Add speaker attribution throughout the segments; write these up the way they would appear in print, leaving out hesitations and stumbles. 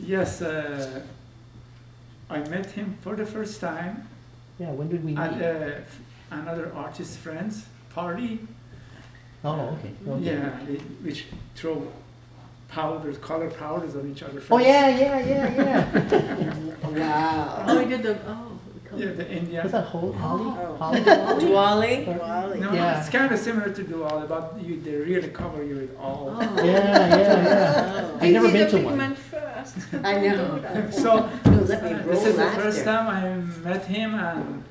Speaker 1: Yes, I met him for the first time
Speaker 2: Yeah, when did we meet?
Speaker 1: at another artist friend's party.
Speaker 2: Oh, okay. Okay.
Speaker 1: Yeah, which throw powders, color powders on each other.
Speaker 2: Oh, yeah.
Speaker 3: Wow.
Speaker 4: Oh, we did the,
Speaker 1: Yeah, the Indian.
Speaker 2: Was that Holly?
Speaker 3: Oh.
Speaker 2: Holly?
Speaker 3: Dwali?
Speaker 2: Or-
Speaker 3: Dwali.
Speaker 1: No,
Speaker 2: Yeah.
Speaker 1: it's kind of similar to Dual, but they really cover you with all.
Speaker 4: Oh.
Speaker 2: Yeah. I've never been to one.
Speaker 4: Pigment first.
Speaker 3: I know.
Speaker 1: So
Speaker 3: Let me
Speaker 1: this is
Speaker 3: roll
Speaker 1: the first
Speaker 3: after.
Speaker 1: time I met him, and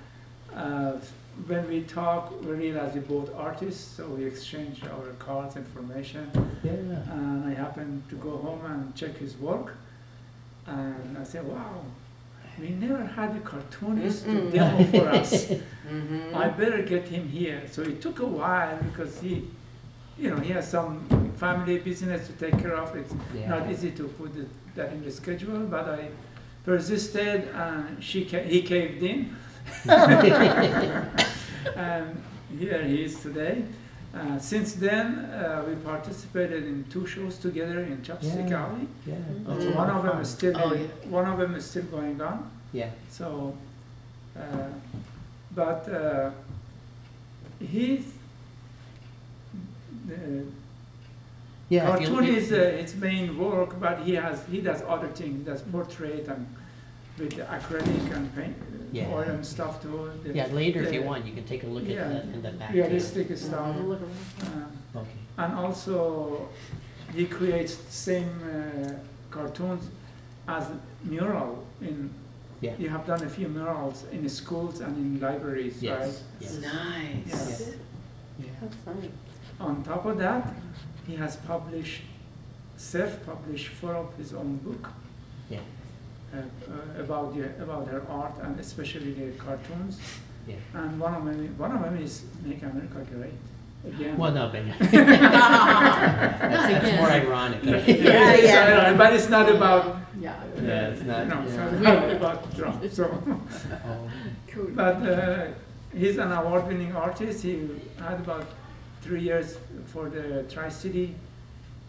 Speaker 1: when we talk, we realize we're both artists, so we exchange our cards, information,
Speaker 2: Yeah.
Speaker 1: and I happened to go home and check his work, and I said, wow, we never had a cartoonist to demo for us.
Speaker 3: Mhm.
Speaker 1: I better get him here. So it took a while because he has some family business to take care of. It's
Speaker 2: Yeah.
Speaker 1: not easy to put that in the schedule, but I persisted, and he caved in. And here he is today. Since then, we participated in 2 shows together in Chopstick
Speaker 2: Yeah.
Speaker 1: Alley.
Speaker 2: Yeah.
Speaker 3: Mhm.
Speaker 2: That's a lot
Speaker 1: One
Speaker 2: of
Speaker 1: of them
Speaker 2: fun.
Speaker 1: is still
Speaker 4: Oh, yeah.
Speaker 1: one of them is still going on.
Speaker 2: Yeah.
Speaker 1: So, but he's
Speaker 2: Yeah. if you-
Speaker 1: cartoon is its main work, but he does other things. He does portrait and with the acrylic and paint,
Speaker 2: Yeah.
Speaker 1: oil and stuff too.
Speaker 2: Yeah, later if you
Speaker 1: the
Speaker 2: want, you can take a look at
Speaker 1: yeah,
Speaker 2: that in the back. here.
Speaker 1: realistic stuff.
Speaker 4: We'll look around.
Speaker 2: Okay.
Speaker 1: And also, he creates the same cartoons as mural.
Speaker 2: Yeah.
Speaker 1: You have done a few murals in schools and in libraries, right?
Speaker 2: Yes. Yes.
Speaker 3: Nice.
Speaker 1: Yes.
Speaker 2: Yeah.
Speaker 3: How funny.
Speaker 1: On top of that, he has self-published 4 of his own book
Speaker 2: Yeah.
Speaker 1: about her art and especially the cartoons.
Speaker 2: Yeah.
Speaker 1: And one of them is Make America Great Again.
Speaker 2: Well, no, but that's
Speaker 4: again.
Speaker 2: more ironic.
Speaker 3: Yeah.
Speaker 1: But it's not about.
Speaker 4: Yeah.
Speaker 2: Yeah, it's not.
Speaker 1: It's
Speaker 2: Yeah.
Speaker 1: not about Trump. So,
Speaker 2: Oh,
Speaker 4: Cool.
Speaker 1: but he's an award-winning artist. He had about 3 years for the Tri-City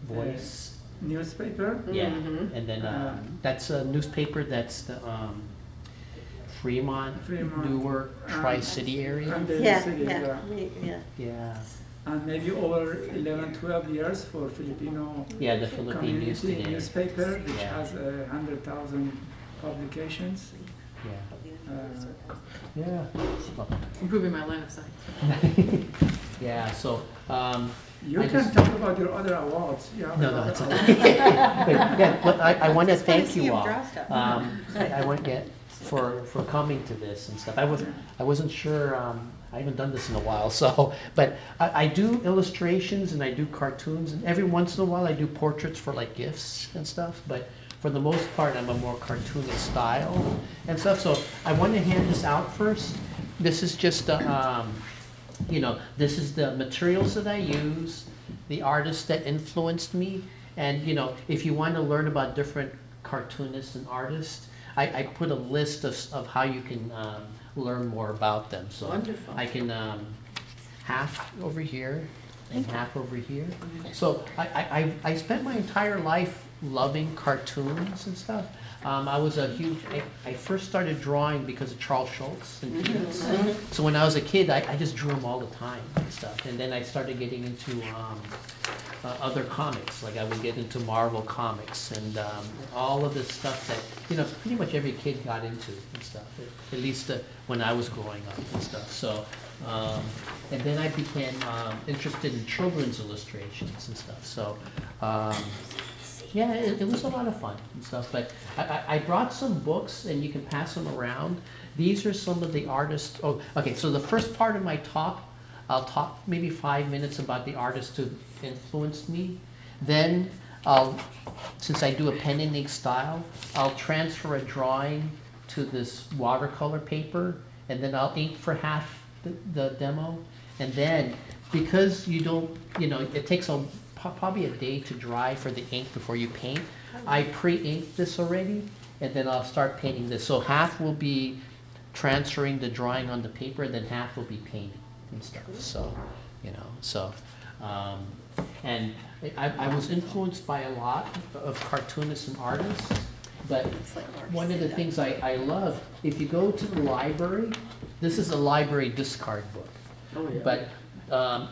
Speaker 2: Voice.
Speaker 1: newspaper.
Speaker 2: Yeah.
Speaker 3: Mhm.
Speaker 2: And then that's a newspaper that's the Fremont, Newark, Tri-City area.
Speaker 1: And the
Speaker 3: Yeah,
Speaker 1: city,
Speaker 3: yeah.
Speaker 2: Yeah.
Speaker 1: And maybe over 11, 12 years for Filipino
Speaker 2: Yeah, the Philippine News
Speaker 1: community
Speaker 2: Today.
Speaker 1: newspaper, which
Speaker 2: Yeah.
Speaker 1: has 100,000 publications.
Speaker 2: Yeah.
Speaker 1: Uh,
Speaker 2: Yeah.
Speaker 4: Improving my line of sight.
Speaker 2: Yeah. So.
Speaker 1: You
Speaker 2: I
Speaker 1: can
Speaker 2: just-
Speaker 1: talk about your other awards. You have
Speaker 2: No,
Speaker 1: another
Speaker 2: it's
Speaker 1: award.
Speaker 2: okay. But I want to
Speaker 3: Just wanna
Speaker 2: thank
Speaker 3: see
Speaker 2: you
Speaker 3: him
Speaker 2: all.
Speaker 3: draw stuff.
Speaker 2: I want to get for coming to this and stuff. I wasn't sure. I haven't done this in a while, so but I do illustrations and I do cartoons, and every once in a while I do portraits for like gifts and stuff. But for the most part, I'm a more cartoonist style and stuff. So I want to hand this out first. This is just this is the materials that I use, the artists that influenced me, and if you want to learn about different cartoonists and artists, I put a list of how you can learn more about them. So
Speaker 3: Wonderful.
Speaker 2: I can half over here and half over here. So I spent my entire life loving cartoons and stuff. I was a huge, I first started drawing because of Charles Schultz and Peanuts. So when I was a kid, I just drew them all the time and stuff. And then I started getting into other comics, like I would get into Marvel comics and all of this stuff that, pretty much every kid got into and stuff, at least when I was growing up and stuff. So, and then I became interested in children's illustrations and stuff. So, yeah, it was a lot of fun and stuff, but I brought some books and you can pass them around. These are some of the artists. Oh, okay, so the first part of my talk, I'll talk maybe 5 minutes about the artists who influenced me. Then, since I do a pen and ink style, I'll transfer a drawing to this watercolor paper, and then I'll ink for half the demo. And then, because you don't, it takes probably a day to dry for the ink before you paint. I pre-inked this already, and then I'll start painting this. So half will be transferring the drawing on the paper, then half will be painting and stuff. So, and I was influenced by a lot of cartoonists and artists, But
Speaker 3: It's like more
Speaker 2: one of the
Speaker 3: sit-up.
Speaker 2: things I love, if you go to the library, this is a library discard book.
Speaker 4: Oh, yeah.
Speaker 2: But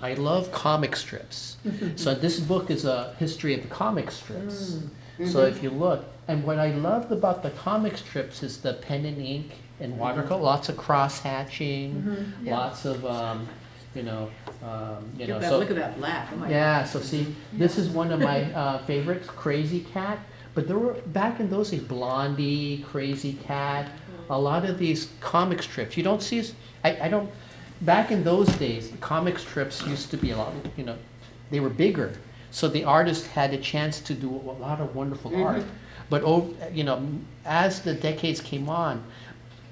Speaker 2: I love comic strips. So this book is a history of the comic strips. So if you look, and what I loved about the comic strips is the pen and ink and watercolor, lots of cross hatching, lots of, you know, so.
Speaker 4: Look at that black, oh my God.
Speaker 2: Yeah, so see, this is one of my favorites, Crazy Cat. But there were, back in those days, Blondie, Crazy Cat, a lot of these comic strips. You don't see, I don't, back in those days, the comic strips used to be a lot, you know, they were bigger. So the artist had a chance to do a lot of wonderful art. But, you know, as the decades came on,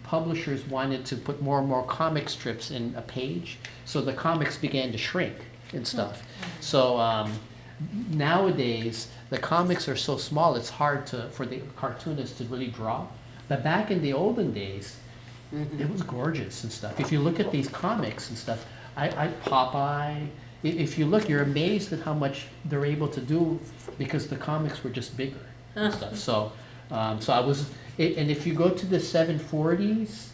Speaker 2: publishers wanted to put more and more comic strips in a page. So the comics began to shrink and stuff. So nowadays, the comics are so small, it's hard for the cartoonists to really draw. But back in the olden days, it was gorgeous and stuff. If you look at these comics and stuff, Popeye, if you look, you're amazed at how much they're able to do because the comics were just bigger and stuff. So I was, and if you go to the 740s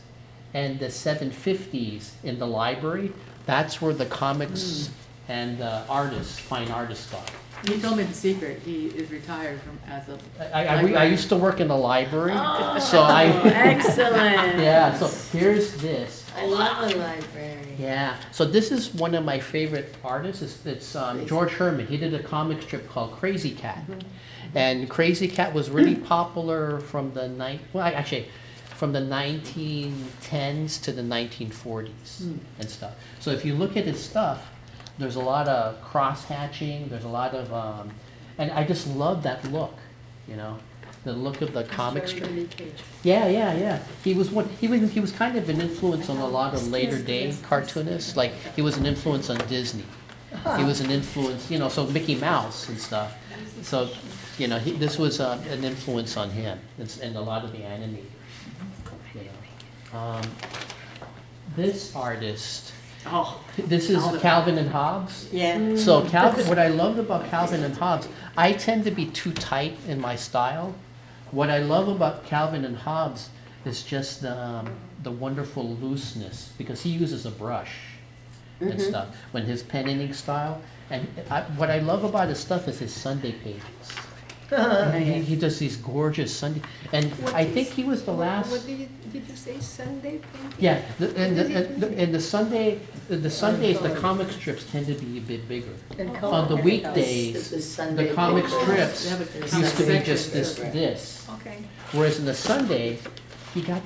Speaker 2: and the 750s in the library, that's where the comics and artists, fine artists got.
Speaker 4: He told me the secret, he is retired from, as a.
Speaker 2: I used to work in the library,
Speaker 3: Oh,
Speaker 2: so I,
Speaker 3: excellent.
Speaker 2: yeah, so here's this.
Speaker 3: I love a library.
Speaker 2: Yeah, so this is one of my favorite artists. It's George Herman. He did a comic strip called Crazy Cat. And Crazy Cat was really popular from the from the 1910s to the 1940s and stuff. So if you look at his stuff, there's a lot of cross-hatching, there's a lot of, and I just love that look, you know, the look of the comic strip. Yeah. He was kind of an influence on a lot of later day cartoonists. Like he was an influence on Disney. He was an influence, you know, so Mickey Mouse and stuff. So, you know, this was an influence on him and a lot of the animators. You know, this artist.
Speaker 4: Oh.
Speaker 2: This is Calvin and Hobbes.
Speaker 3: Yeah.
Speaker 2: So Calvin, what I loved about Calvin and Hobbes, I tend to be too tight in my style. What I love about Calvin and Hobbes is just the wonderful looseness, because he uses a brush and stuff when his pen and ink style. And what I love about his stuff is his Sunday pages. He does these gorgeous Sunday, and I think he was the last.
Speaker 5: What did you say, Sunday painting?
Speaker 2: Yeah, and the Sundays, the comic strips tend to be a bit bigger.
Speaker 5: And
Speaker 2: On the weekdays,
Speaker 3: This is Sunday
Speaker 2: the comic
Speaker 3: papers.
Speaker 2: strips
Speaker 4: They have a
Speaker 2: used to be
Speaker 4: section
Speaker 2: just
Speaker 3: there.
Speaker 2: this.
Speaker 5: Okay.
Speaker 2: Whereas in the Sunday, he got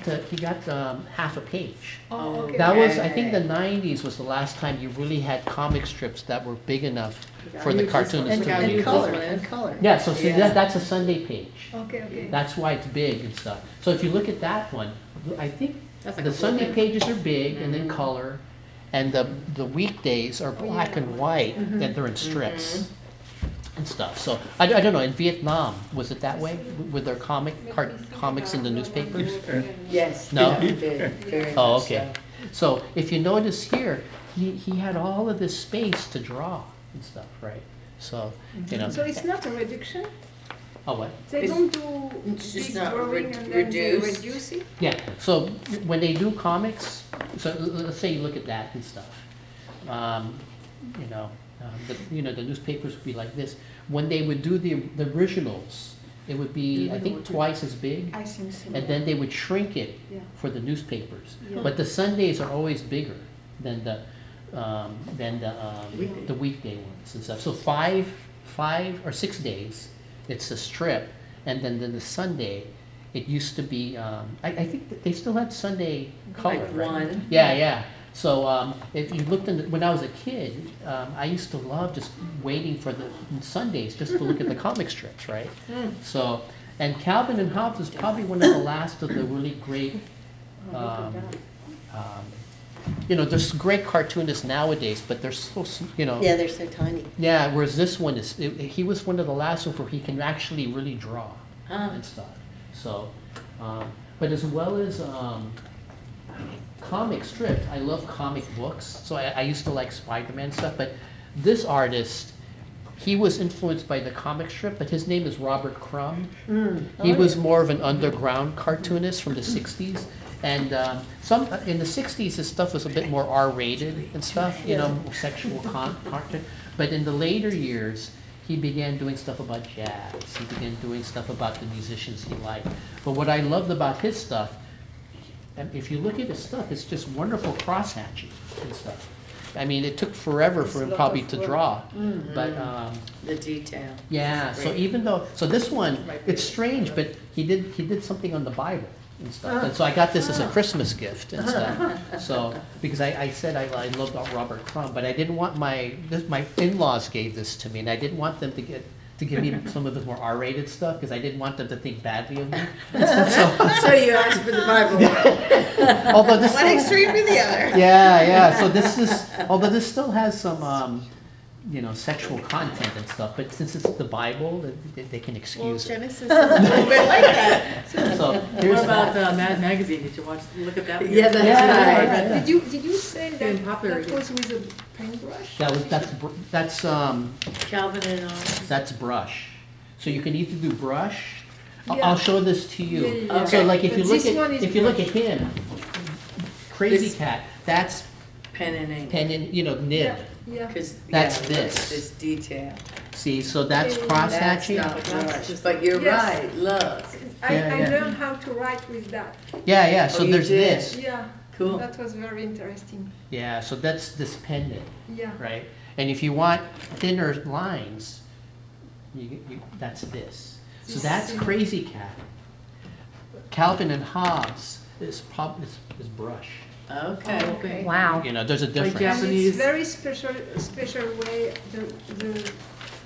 Speaker 2: half a page.
Speaker 5: Oh, okay.
Speaker 2: That was, I
Speaker 3: Okay.
Speaker 2: think the 90s was the last time you really had comic strips that were big enough for the
Speaker 4: use this one.
Speaker 2: cartoonist
Speaker 5: And,
Speaker 2: to
Speaker 4: I
Speaker 2: really
Speaker 4: use
Speaker 2: do.
Speaker 5: color,
Speaker 4: this one.
Speaker 5: and color.
Speaker 2: Yeah, so see,
Speaker 3: Yeah.
Speaker 2: that's a Sunday page.
Speaker 5: Okay.
Speaker 2: That's why it's big and stuff. So if you look at that one, I think
Speaker 4: That's like
Speaker 2: the
Speaker 4: a full
Speaker 2: Sunday
Speaker 4: page.
Speaker 2: pages are big and then color, and the weekdays are black and white, and they're in strips and stuff. So I don't know, in Vietnam, was it that way? With their comics in the newspapers?
Speaker 3: Yes.
Speaker 2: No?
Speaker 3: Very
Speaker 2: Oh,
Speaker 3: much
Speaker 2: okay. So if you notice here, he had all of this space to draw and stuff, right? So, you know.
Speaker 5: So it's not a reduction?
Speaker 2: Oh, what?
Speaker 5: They
Speaker 3: It's-
Speaker 5: don't do
Speaker 3: it's just
Speaker 5: big
Speaker 3: not
Speaker 5: drawing and then they
Speaker 3: reduced.
Speaker 5: reduce it?
Speaker 2: Yeah, so when they do comics, so let's say you look at that and stuff. The newspapers would be like this. When they would do the originals, it would be, I think, twice as big.
Speaker 5: I think so.
Speaker 2: And then they would shrink it
Speaker 5: Yeah.
Speaker 2: for the newspapers.
Speaker 5: Yeah.
Speaker 2: But the Sundays are always bigger than the weekday ones and stuff. So 5 or 6 days, it's a strip, and then the Sunday, it used to be. I think that they still had Sunday color.
Speaker 3: Like
Speaker 2: right?
Speaker 3: one.
Speaker 2: Yeah. So if you looked when I was a kid, I used to love just waiting for the Sundays just to look at the comic strips, right? So, and Calvin and Hobbes is probably one of the last of the really great. There's great cartoonists nowadays, but they're so,
Speaker 3: Yeah, they're so tiny.
Speaker 2: Yeah, whereas this one he was one of the last ones where he can actually really draw and stuff. So, but as well as comic strips, I love comic books. So I used to like Spider-Man stuff, but this artist, he was influenced by the comic strip, but his name is Robert Crumb. He was more of an underground cartoonist from the 60s. And in the 60s, his stuff was a bit more R-rated and stuff, you know, sexual content. But in the later years, he began doing stuff about jazz. He began doing stuff about the musicians he liked. But what I loved about his stuff, and if you look at his stuff, it's just wonderful cross-hatching and stuff. I mean, it took forever for him probably to draw, but
Speaker 3: The detail.
Speaker 2: yeah. So even though, so this one, it's strange, but he did something on the Bible and stuff, and so I got this as a Christmas gift and stuff. So because I said I loved Robert Crumb, but I didn't want my in-laws gave this to me, and I didn't want them to give me some of the more R-rated stuff because I didn't want them to think badly of me. And stuff.
Speaker 3: So you asked for the Bible.
Speaker 2: Although this
Speaker 3: One
Speaker 2: still,
Speaker 3: extreme to the other.
Speaker 2: yeah. So this is, although this still has some, you know, sexual content and stuff, but since it's the Bible, they can
Speaker 3: Well,
Speaker 2: excuse it.
Speaker 3: Genesis is a little bit like that.
Speaker 2: So
Speaker 4: What
Speaker 2: here's
Speaker 4: about Mad Magazine? Did you look at that one?
Speaker 3: Yeah, that's
Speaker 2: Yeah.
Speaker 3: right.
Speaker 5: Did you say
Speaker 4: Been
Speaker 5: that
Speaker 4: popular
Speaker 5: that was with a paintbrush?
Speaker 3: Calvin and all.
Speaker 2: that's brush. So you can either do brush. I'll
Speaker 5: Yeah.
Speaker 2: show this to you.
Speaker 5: Yeah.
Speaker 2: So like if
Speaker 5: But
Speaker 2: you look
Speaker 5: this one is
Speaker 2: at
Speaker 5: brush.
Speaker 2: him, Crazy
Speaker 3: This-
Speaker 2: Cat, that's
Speaker 3: Pen and ink.
Speaker 2: pen and nib.
Speaker 5: Yeah.
Speaker 3: Because,
Speaker 2: That's
Speaker 3: yeah,
Speaker 2: this.
Speaker 3: This detail.
Speaker 2: See, so that's
Speaker 5: Yeah.
Speaker 2: cross
Speaker 3: That's
Speaker 2: hatching.
Speaker 3: not
Speaker 4: That's
Speaker 3: brush,
Speaker 4: just-
Speaker 3: but you're
Speaker 5: Yes.
Speaker 3: right, look.
Speaker 5: I
Speaker 2: Yeah.
Speaker 5: learned how to write with that.
Speaker 2: Yeah. So
Speaker 3: Oh, you
Speaker 2: there's
Speaker 3: did?
Speaker 2: this.
Speaker 5: Yeah.
Speaker 3: Cool.
Speaker 5: That was very interesting.
Speaker 2: Yeah. So that's this pen nib,
Speaker 5: Yeah.
Speaker 2: right? And if you want thinner lines, that's this. So
Speaker 5: This
Speaker 2: that's
Speaker 5: is-
Speaker 2: Crazy Cat. Calvin and Hobbes is brush.
Speaker 3: Okay.
Speaker 4: Okay.
Speaker 6: Wow.
Speaker 2: You know, there's a
Speaker 4: Like
Speaker 2: difference.
Speaker 5: And
Speaker 4: Japanese.
Speaker 5: it's very special way the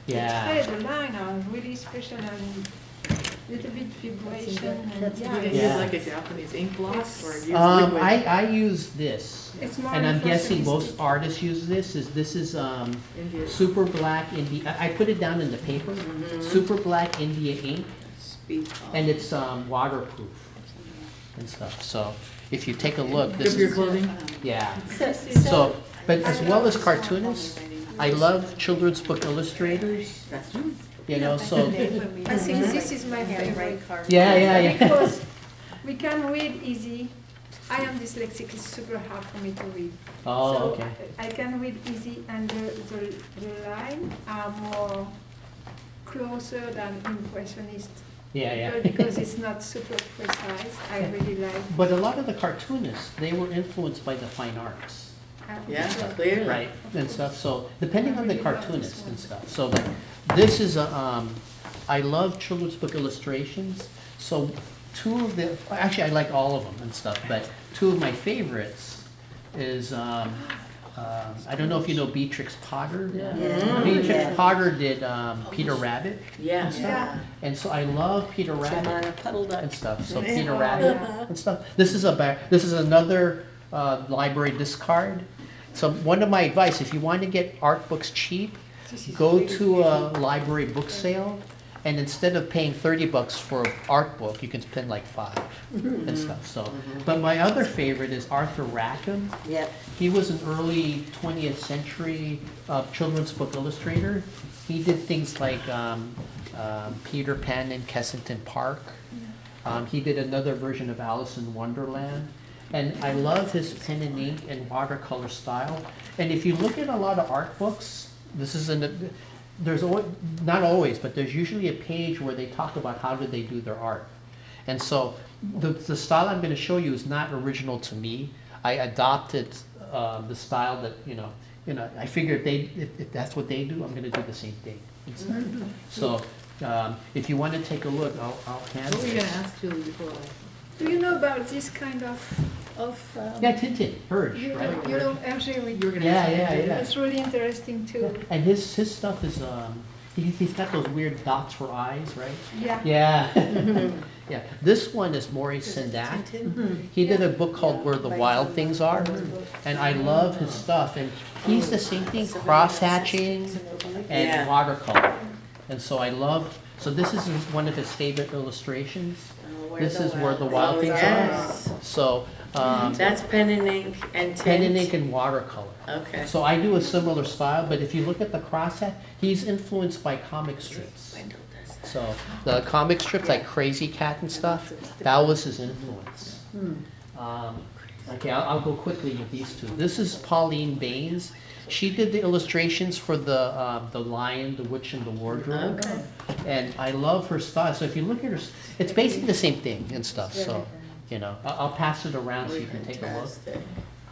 Speaker 2: Yeah.
Speaker 5: the line are really special and little bit vibration and
Speaker 4: You
Speaker 5: yeah.
Speaker 4: can
Speaker 2: Yeah.
Speaker 4: use like a Japanese ink block or use liquid.
Speaker 2: I use this,
Speaker 5: It's more
Speaker 2: and I'm guessing most
Speaker 5: impressionistic.
Speaker 2: artists use this. This is
Speaker 4: India.
Speaker 2: super black India. I put it down in the paper. Super black India ink,
Speaker 3: Speak on.
Speaker 2: and it's waterproof and stuff. So if you take a look,
Speaker 4: Good
Speaker 2: this
Speaker 4: for your
Speaker 2: is
Speaker 4: clothing.
Speaker 2: yeah. So, but as well as cartoonists, I love children's book illustrators.
Speaker 4: That's true.
Speaker 2: You know, so
Speaker 5: I think this is my favorite.
Speaker 2: yeah.
Speaker 5: Because we can read easy. I am dyslexic, it's super hard for me to read.
Speaker 2: Oh,
Speaker 5: So
Speaker 2: okay.
Speaker 5: I can read easy and the line are more closer than impressionist.
Speaker 2: Yeah.
Speaker 5: Because it's not super precise, I really like.
Speaker 2: But a lot of the cartoonists, they were influenced by the fine arts.
Speaker 3: Yeah, clearly.
Speaker 2: Right, and stuff, so depending on the cartoonist and stuff, so like, this is a, I love children's book illustrations, so actually I like all of them and stuff, but two of my favorites is, I don't know if you know Beatrix Potter.
Speaker 3: Yeah.
Speaker 2: Beatrix Potter did Peter Rabbit,
Speaker 3: Yeah.
Speaker 5: Yeah.
Speaker 2: and so I love Peter Rabbit
Speaker 3: Jemima Puddle
Speaker 2: and
Speaker 3: Duck.
Speaker 2: stuff, so
Speaker 5: Yeah.
Speaker 2: Peter
Speaker 5: Oh,
Speaker 2: Rabbit
Speaker 5: yeah.
Speaker 2: and stuff. This is another library discard. So one of my advice, if you want to get art books cheap, go to a library book sale, and instead of paying $30 for an art book, you can spend like $5 and stuff. So, but my other favorite is Arthur Rackham.
Speaker 3: Yep.
Speaker 2: He was an early 20th century children's book illustrator. He did things like Peter Pan in Kensington Park. He did another version of Alice in Wonderland. And I love his pen and ink and watercolor style. And if you look at a lot of art books, there's not always, but there's usually a page where they talk about how did they do their art. And so the style I'm going to show you is not original to me. I adopted the style that, I figured if that's what they do, I'm going to do the same thing. So if you want to take a look, I'll hand
Speaker 4: What were you gonna
Speaker 2: this.
Speaker 4: ask Julie before I?
Speaker 5: Do you know about this kind of
Speaker 2: Yeah, Tintin, Purge,
Speaker 5: you
Speaker 2: right?
Speaker 5: know Angelo?
Speaker 4: You were gonna
Speaker 2: Yeah,
Speaker 4: ask
Speaker 2: yeah,
Speaker 4: me.
Speaker 2: yeah.
Speaker 5: It's really interesting too.
Speaker 2: And his stuff is, he's got those weird dots for eyes, right?
Speaker 5: Yeah.
Speaker 2: Yeah. Yeah. This one is Maurice Sendak. He did a book called Where the Wild Things Are, and I love his stuff. And he's the same thing, cross-hatching
Speaker 3: Yeah.
Speaker 2: and watercolor. And so I love, So this is one of his favorite illustrations.
Speaker 3: Oh,
Speaker 2: This is where the wild
Speaker 3: Oh,
Speaker 2: things
Speaker 3: yes.
Speaker 2: are. So,
Speaker 3: That's pen and ink and tint?
Speaker 2: pen and ink and watercolor.
Speaker 3: Okay.
Speaker 2: So I do a similar style, but if you look at the crosshat, he's influenced by comic strips.
Speaker 3: Wendell does that.
Speaker 2: So the comic strips like Crazy Cat and stuff, that was his influence. Okay, I'll go quickly with these two. This is Pauline Baines. She did the illustrations for the Lion, the Witch, and the Wardrobe.
Speaker 3: Okay.
Speaker 2: And I love her style. So if you look at her, it's basically the same thing and stuff. So, you know, I'll pass it around so you can take a look.
Speaker 3: Fantastic.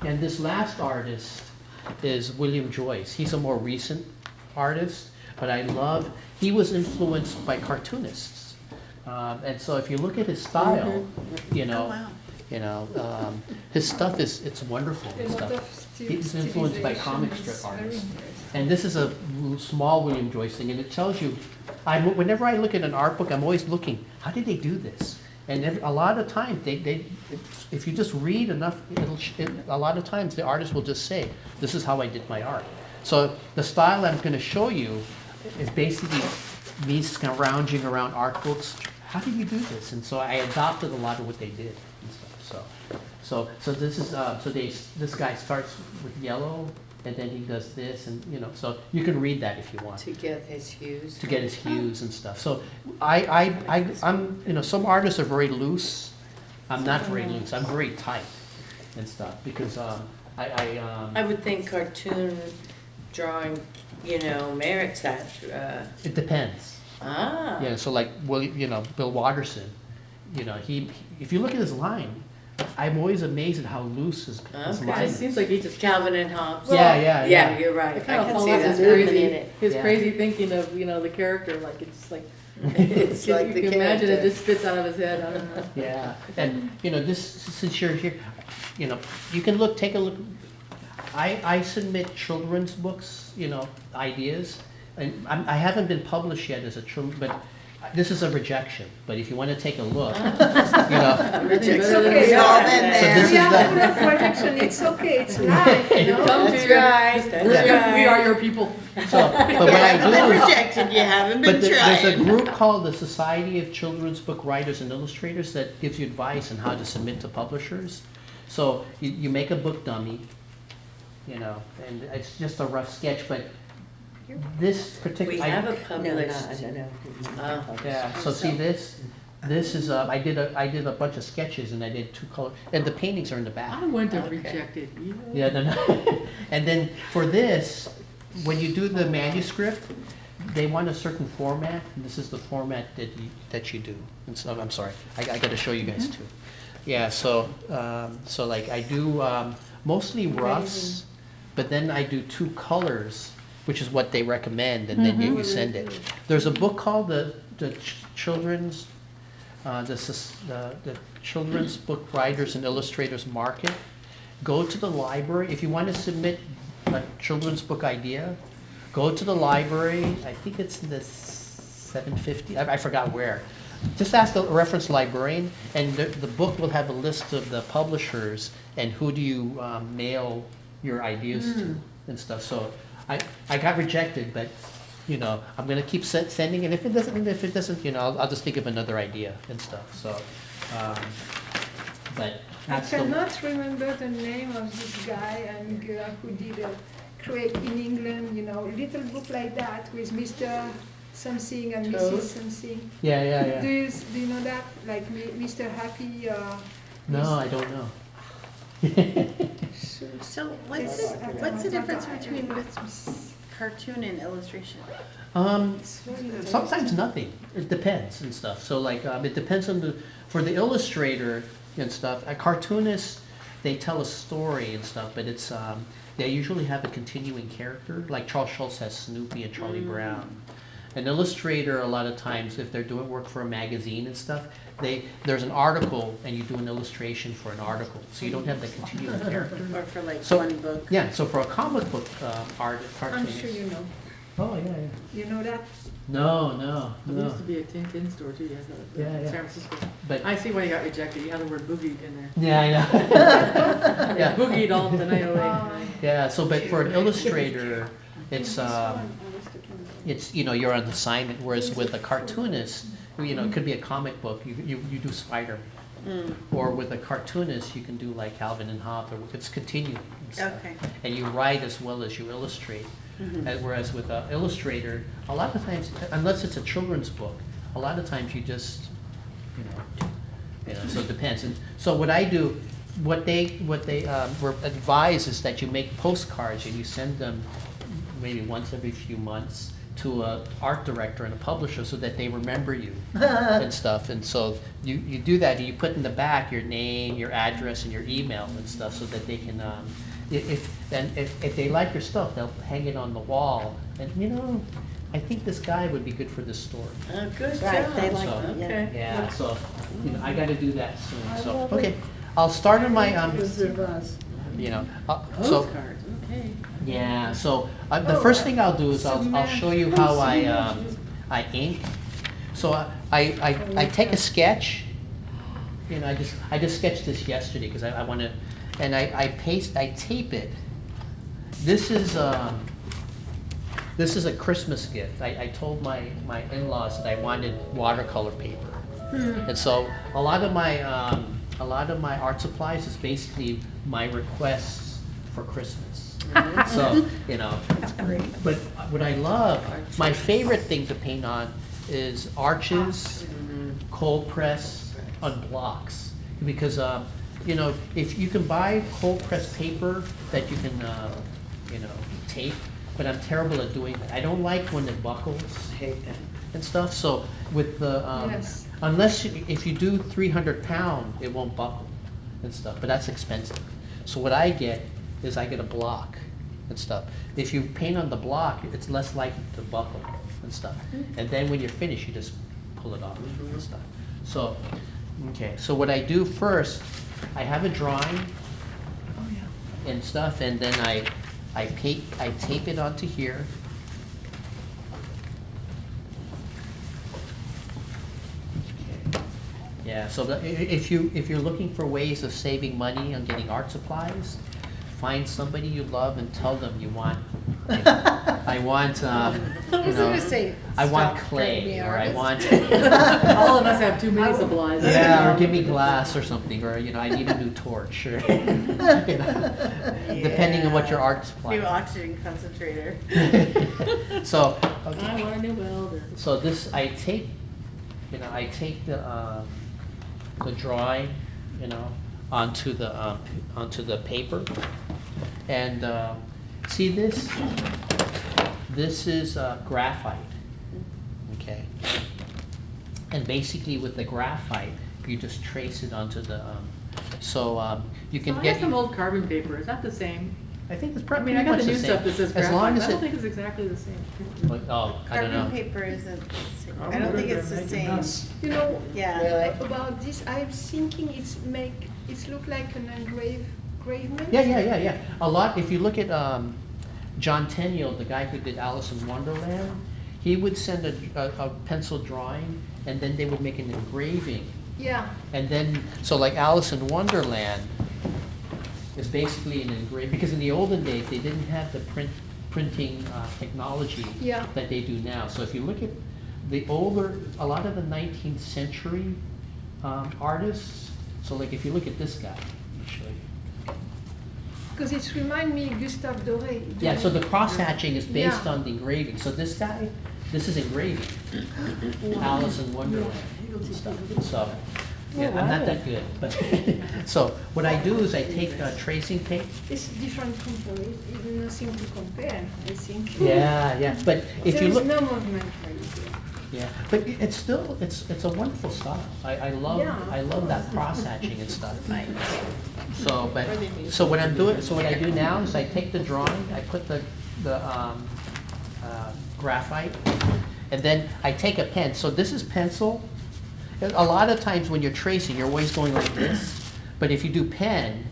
Speaker 2: And this last artist is William Joyce. He's a more recent artist, but I love, he was influenced by cartoonists. And so if you look at his style, you know, his stuff it's wonderful and stuff. He's influenced by comic strip artists. And this is a small William Joyce thing, and it tells you, whenever I look at an art book, I'm always looking, how did they do this? And a lot of times, if you just read enough, a lot of times the artist will just say, this is how I did my art. So the style I'm going to show you is basically me scrounging around art books. How did you do this? And so I adopted a lot of what they did and stuff. So this is this guy starts with yellow, and then he does this, and you know. So you can read that if you want.
Speaker 3: To get his hues.
Speaker 2: To get his hues and stuff. So I'm you know, some artists are very loose. I'm not very loose. I'm very tight and stuff because
Speaker 3: I would think cartoon drawing, you know, merits that.
Speaker 2: it depends. Yeah. So like Bill Watterson, you know, if you look at his line, I'm always amazed at how loose his
Speaker 3: Okay.
Speaker 2: line
Speaker 4: It
Speaker 2: is.
Speaker 4: seems like he just
Speaker 3: Calvin and Hobbes.
Speaker 2: Yeah.
Speaker 3: You're right.
Speaker 4: it
Speaker 3: I
Speaker 4: kind of
Speaker 3: can
Speaker 4: follows
Speaker 3: see
Speaker 4: his
Speaker 3: that.
Speaker 4: crazy, his
Speaker 2: Yeah.
Speaker 4: crazy thinking of the character. Like it's like
Speaker 3: It's
Speaker 4: you
Speaker 3: like the
Speaker 4: can imagine it
Speaker 3: character.
Speaker 4: just spits out of his head. I don't know.
Speaker 2: Yeah, and you know, this, since you're here, you know, you can take a look. I submit children's books, you know, ideas, and I haven't been published yet as a children, but this is a rejection. But if you want to take a look, you know.
Speaker 3: Rejection.
Speaker 4: It's okay,
Speaker 3: It's all
Speaker 4: yeah.
Speaker 3: in
Speaker 2: So
Speaker 3: there.
Speaker 2: this is
Speaker 5: We are
Speaker 2: the-
Speaker 5: full of projection, it's okay, it's life, you know?
Speaker 4: Come
Speaker 3: That's
Speaker 4: to your-
Speaker 3: right. That's right.
Speaker 4: We are your people.
Speaker 2: So, but
Speaker 3: You
Speaker 2: what I
Speaker 3: haven't been
Speaker 2: do,
Speaker 3: rejected. You haven't
Speaker 2: but
Speaker 3: been
Speaker 2: there's a
Speaker 3: trying.
Speaker 2: group called the Society of Children's Book Writers and Illustrators that gives you advice on how to submit to publishers. So you make a book dummy, you know, and it's just a rough sketch, but this
Speaker 3: We
Speaker 2: particular.
Speaker 3: have a published. Oh.
Speaker 2: Yeah, so see this is, I did a bunch of sketches and I did 2 color, and the paintings are in the back.
Speaker 4: I wouldn't have
Speaker 3: Okay.
Speaker 4: rejected you.
Speaker 2: Yeah, they're not. And then for this, when you do the manuscript, they want a certain format, and this is the format that you do. And so, I'm sorry, I gotta show you guys too. Yeah, so like I do mostly roughs, but then I do 2 colors, which is what they recommend, and then you send it. There's a book called the Children's the Children's Book Writers and Illustrators Market. Go to the library if you want to submit a children's book idea. Go to the library. I think it's in the 750. I forgot where. Just ask the reference librarian, and the book will have a list of the publishers and who do you mail your ideas to and stuff. So I got rejected, but you know I'm gonna keep sending, and if it doesn't, you know, I'll just think of another idea and stuff. So, but
Speaker 5: I
Speaker 2: that's the.
Speaker 5: cannot remember the name of this guy and girl who did create in England, you know, little book like that with Mr. something and Mrs.
Speaker 3: Toad?
Speaker 5: something.
Speaker 2: Yeah.
Speaker 5: Do you know that? Like Mr. Happy or...
Speaker 2: No, I don't know.
Speaker 6: So what's the difference between cartoon and illustration?
Speaker 2: Sometimes nothing. It depends and stuff. So like it depends on for the illustrator and stuff. A cartoonist, they tell a story and stuff, but it's they usually have a continuing character. Like Charles Schultz has Snoopy and Charlie Brown. An illustrator, a lot of times, if they're doing work for a magazine and stuff, there's an article and you do an illustration for an article, so you don't have the continuing character.
Speaker 6: Or for like
Speaker 2: So-
Speaker 6: one book?
Speaker 2: Yeah, so for a comic book
Speaker 5: I'm
Speaker 2: cartoonist.
Speaker 5: sure you know.
Speaker 2: Oh yeah.
Speaker 5: You know that?
Speaker 2: No.
Speaker 4: There used to be a Tintin store too,
Speaker 2: Yeah.
Speaker 4: in San Francisco.
Speaker 2: But
Speaker 4: I see why you got rejected. You had the word boogie in there.
Speaker 2: yeah, I know.
Speaker 4: Yeah, boogied all the night away.
Speaker 2: Yeah, so but for an illustrator, it's it's, you know, you're on assignment, whereas with a cartoonist, you know, it could be a comic book, you do Spider-Man. Or with a cartoonist, you can do like Calvin and Hobbes, or it's continuing and stuff.
Speaker 6: Okay.
Speaker 2: And you write as well as you illustrate. Whereas with an illustrator, a lot of times, unless it's a children's book, a lot of times you just, you know, so it depends. And so what I do, what they were advised is that you make postcards and you send them maybe once every few months to an art director and a publisher so that they remember you and stuff. And so you do that, and you put in the back your name, your address, and your email and stuff so that they can, if they like your stuff, they'll hang it on the wall. And, you know, I think this guy would be good for this story.
Speaker 3: Good
Speaker 6: Right,
Speaker 3: job.
Speaker 6: they like
Speaker 2: So,
Speaker 6: it, yeah.
Speaker 3: Okay.
Speaker 2: Yeah, so, you know, I gotta do that soon, so, okay. I'll start on my, you know, so,
Speaker 4: Postcards, okay.
Speaker 2: yeah, so, the first thing I'll do is I'll show you how I ink. So I take a sketch, you know, I just sketched this yesterday, because I wanna, and I tape it. This is a Christmas gift. I told my in-laws that I wanted watercolor paper. And so a lot of my art supplies is basically my requests for Christmas. So, you know, but what I love, my favorite thing to paint on is arches, cold press on blocks. Because, you know, if you can buy cold press paper that you can, you know, tape, but I'm terrible at doing that. I don't like when it buckles and stuff, so with the,
Speaker 5: Yes.
Speaker 2: unless, if you do 300 pound, it won't buckle and stuff, but that's expensive. So what I get is I get a block and stuff. If you paint on the block, it's less likely to buckle and stuff. And then when you're finished, you just pull it off and stuff. So, okay, so what I do first, I have a drawing and stuff, and then I tape it onto here. Okay. Yeah, so if you're looking for ways of saving money on getting art supplies, find somebody you love and tell them you want, I want, you know, I want clay, or I want,
Speaker 4: All of us have too many supplies.
Speaker 2: yeah, or give me glass or something, or, you know, I need a new torch, or, you know, depending on what your art supply
Speaker 6: New
Speaker 2: is.
Speaker 6: oxygen concentrator.
Speaker 2: So,
Speaker 4: I
Speaker 2: okay,
Speaker 4: want a new welder.
Speaker 2: so this, I take the drawing, you know, onto the paper, and, see this? This is graphite, okay? And basically with the graphite, you just trace it onto the, you can
Speaker 4: I
Speaker 2: get.
Speaker 4: have some old carbon paper, is that the same?
Speaker 2: I think it's
Speaker 4: I
Speaker 2: probably
Speaker 4: mean, I got
Speaker 2: much
Speaker 4: the
Speaker 2: the
Speaker 4: new
Speaker 2: same.
Speaker 4: stuff that says
Speaker 2: As long
Speaker 4: graphite,
Speaker 2: as
Speaker 4: I don't
Speaker 2: it,
Speaker 4: think it's exactly the same.
Speaker 2: oh, I don't know.
Speaker 6: Carbon paper isn't, I don't think it's the same.
Speaker 5: You know,
Speaker 6: Yeah.
Speaker 5: about this, I'm thinking it's look like an engravement.
Speaker 2: Yeah. A lot, if you look at John Tenniel, the guy who did Alice in Wonderland, he would send a pencil drawing, and then they would make an engraving.
Speaker 5: Yeah,
Speaker 2: And then, so like Alice in Wonderland is basically an engraving, because in the olden days, they didn't have the printing technology
Speaker 5: Yeah.
Speaker 2: that they do now. So if you look at the older, a lot of the 19th century artists, so like if you look at this guy, let me show you.
Speaker 5: because it reminds me Gustave Doré.
Speaker 2: Yeah, so the cross-hatching is based
Speaker 5: Yeah.
Speaker 2: on the engraving. So this guy, this is engraving. Alice in Wonderland and stuff. So, yeah, I'm not that good, but, so what I do is I take tracing tape.
Speaker 5: It's different comparison, it's nothing to compare, I think.
Speaker 2: Yeah, but if you look,
Speaker 5: There is no movement right here.
Speaker 2: yeah, but it's still, it's a wonderful style. I love,
Speaker 5: Yeah.
Speaker 2: I love that cross-hatching and stuff. So, but, so what I'm doing, so what I do now is I take the drawing, I put the graphite, and then I take a pen. So this is pencil. A lot of times when you're tracing, you're always going like this, but if you do pen,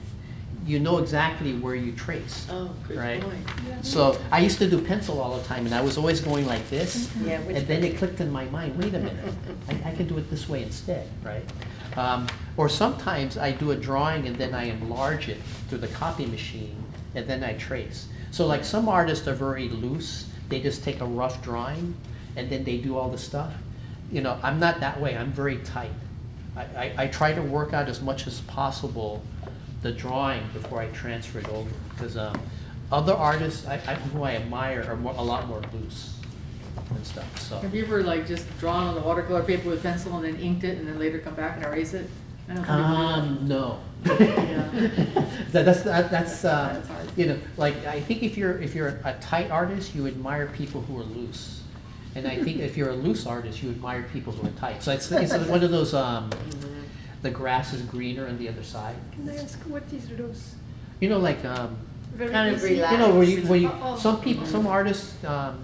Speaker 2: you know exactly where you trace,
Speaker 3: Oh, good
Speaker 2: right?
Speaker 3: point.
Speaker 2: So I used to do pencil all the time, and I was always going like this,
Speaker 6: Yeah, which
Speaker 2: and then it clicked in my mind, wait a minute, I can do it this way instead, right? Or sometimes I do a drawing and then I enlarge it through the copy machine, and then I trace. So like some artists are very loose, they just take a rough drawing and then they do all the stuff. You know, I'm not that way. I'm very tight. I try to work out as much as possible the drawing before I transfer it over, because other artists who I admire are a lot more loose and stuff. So
Speaker 4: Have you ever like just drawn on the watercolor paper with pencil and then inked it and then later come back and erase it? I don't think
Speaker 2: no.
Speaker 4: Yeah.
Speaker 2: That's
Speaker 4: hard.
Speaker 2: you know, like I think if you're a tight artist, you admire people who are loose, and I think if you're a loose artist, you admire people who are tight. So it's one of those the grass is greener on the other side.
Speaker 5: Can I ask what is loose?
Speaker 2: You know, like
Speaker 5: Very
Speaker 3: Kind of
Speaker 5: easy.
Speaker 3: relaxed.
Speaker 2: you know where you
Speaker 5: Oh,
Speaker 2: some people, some artists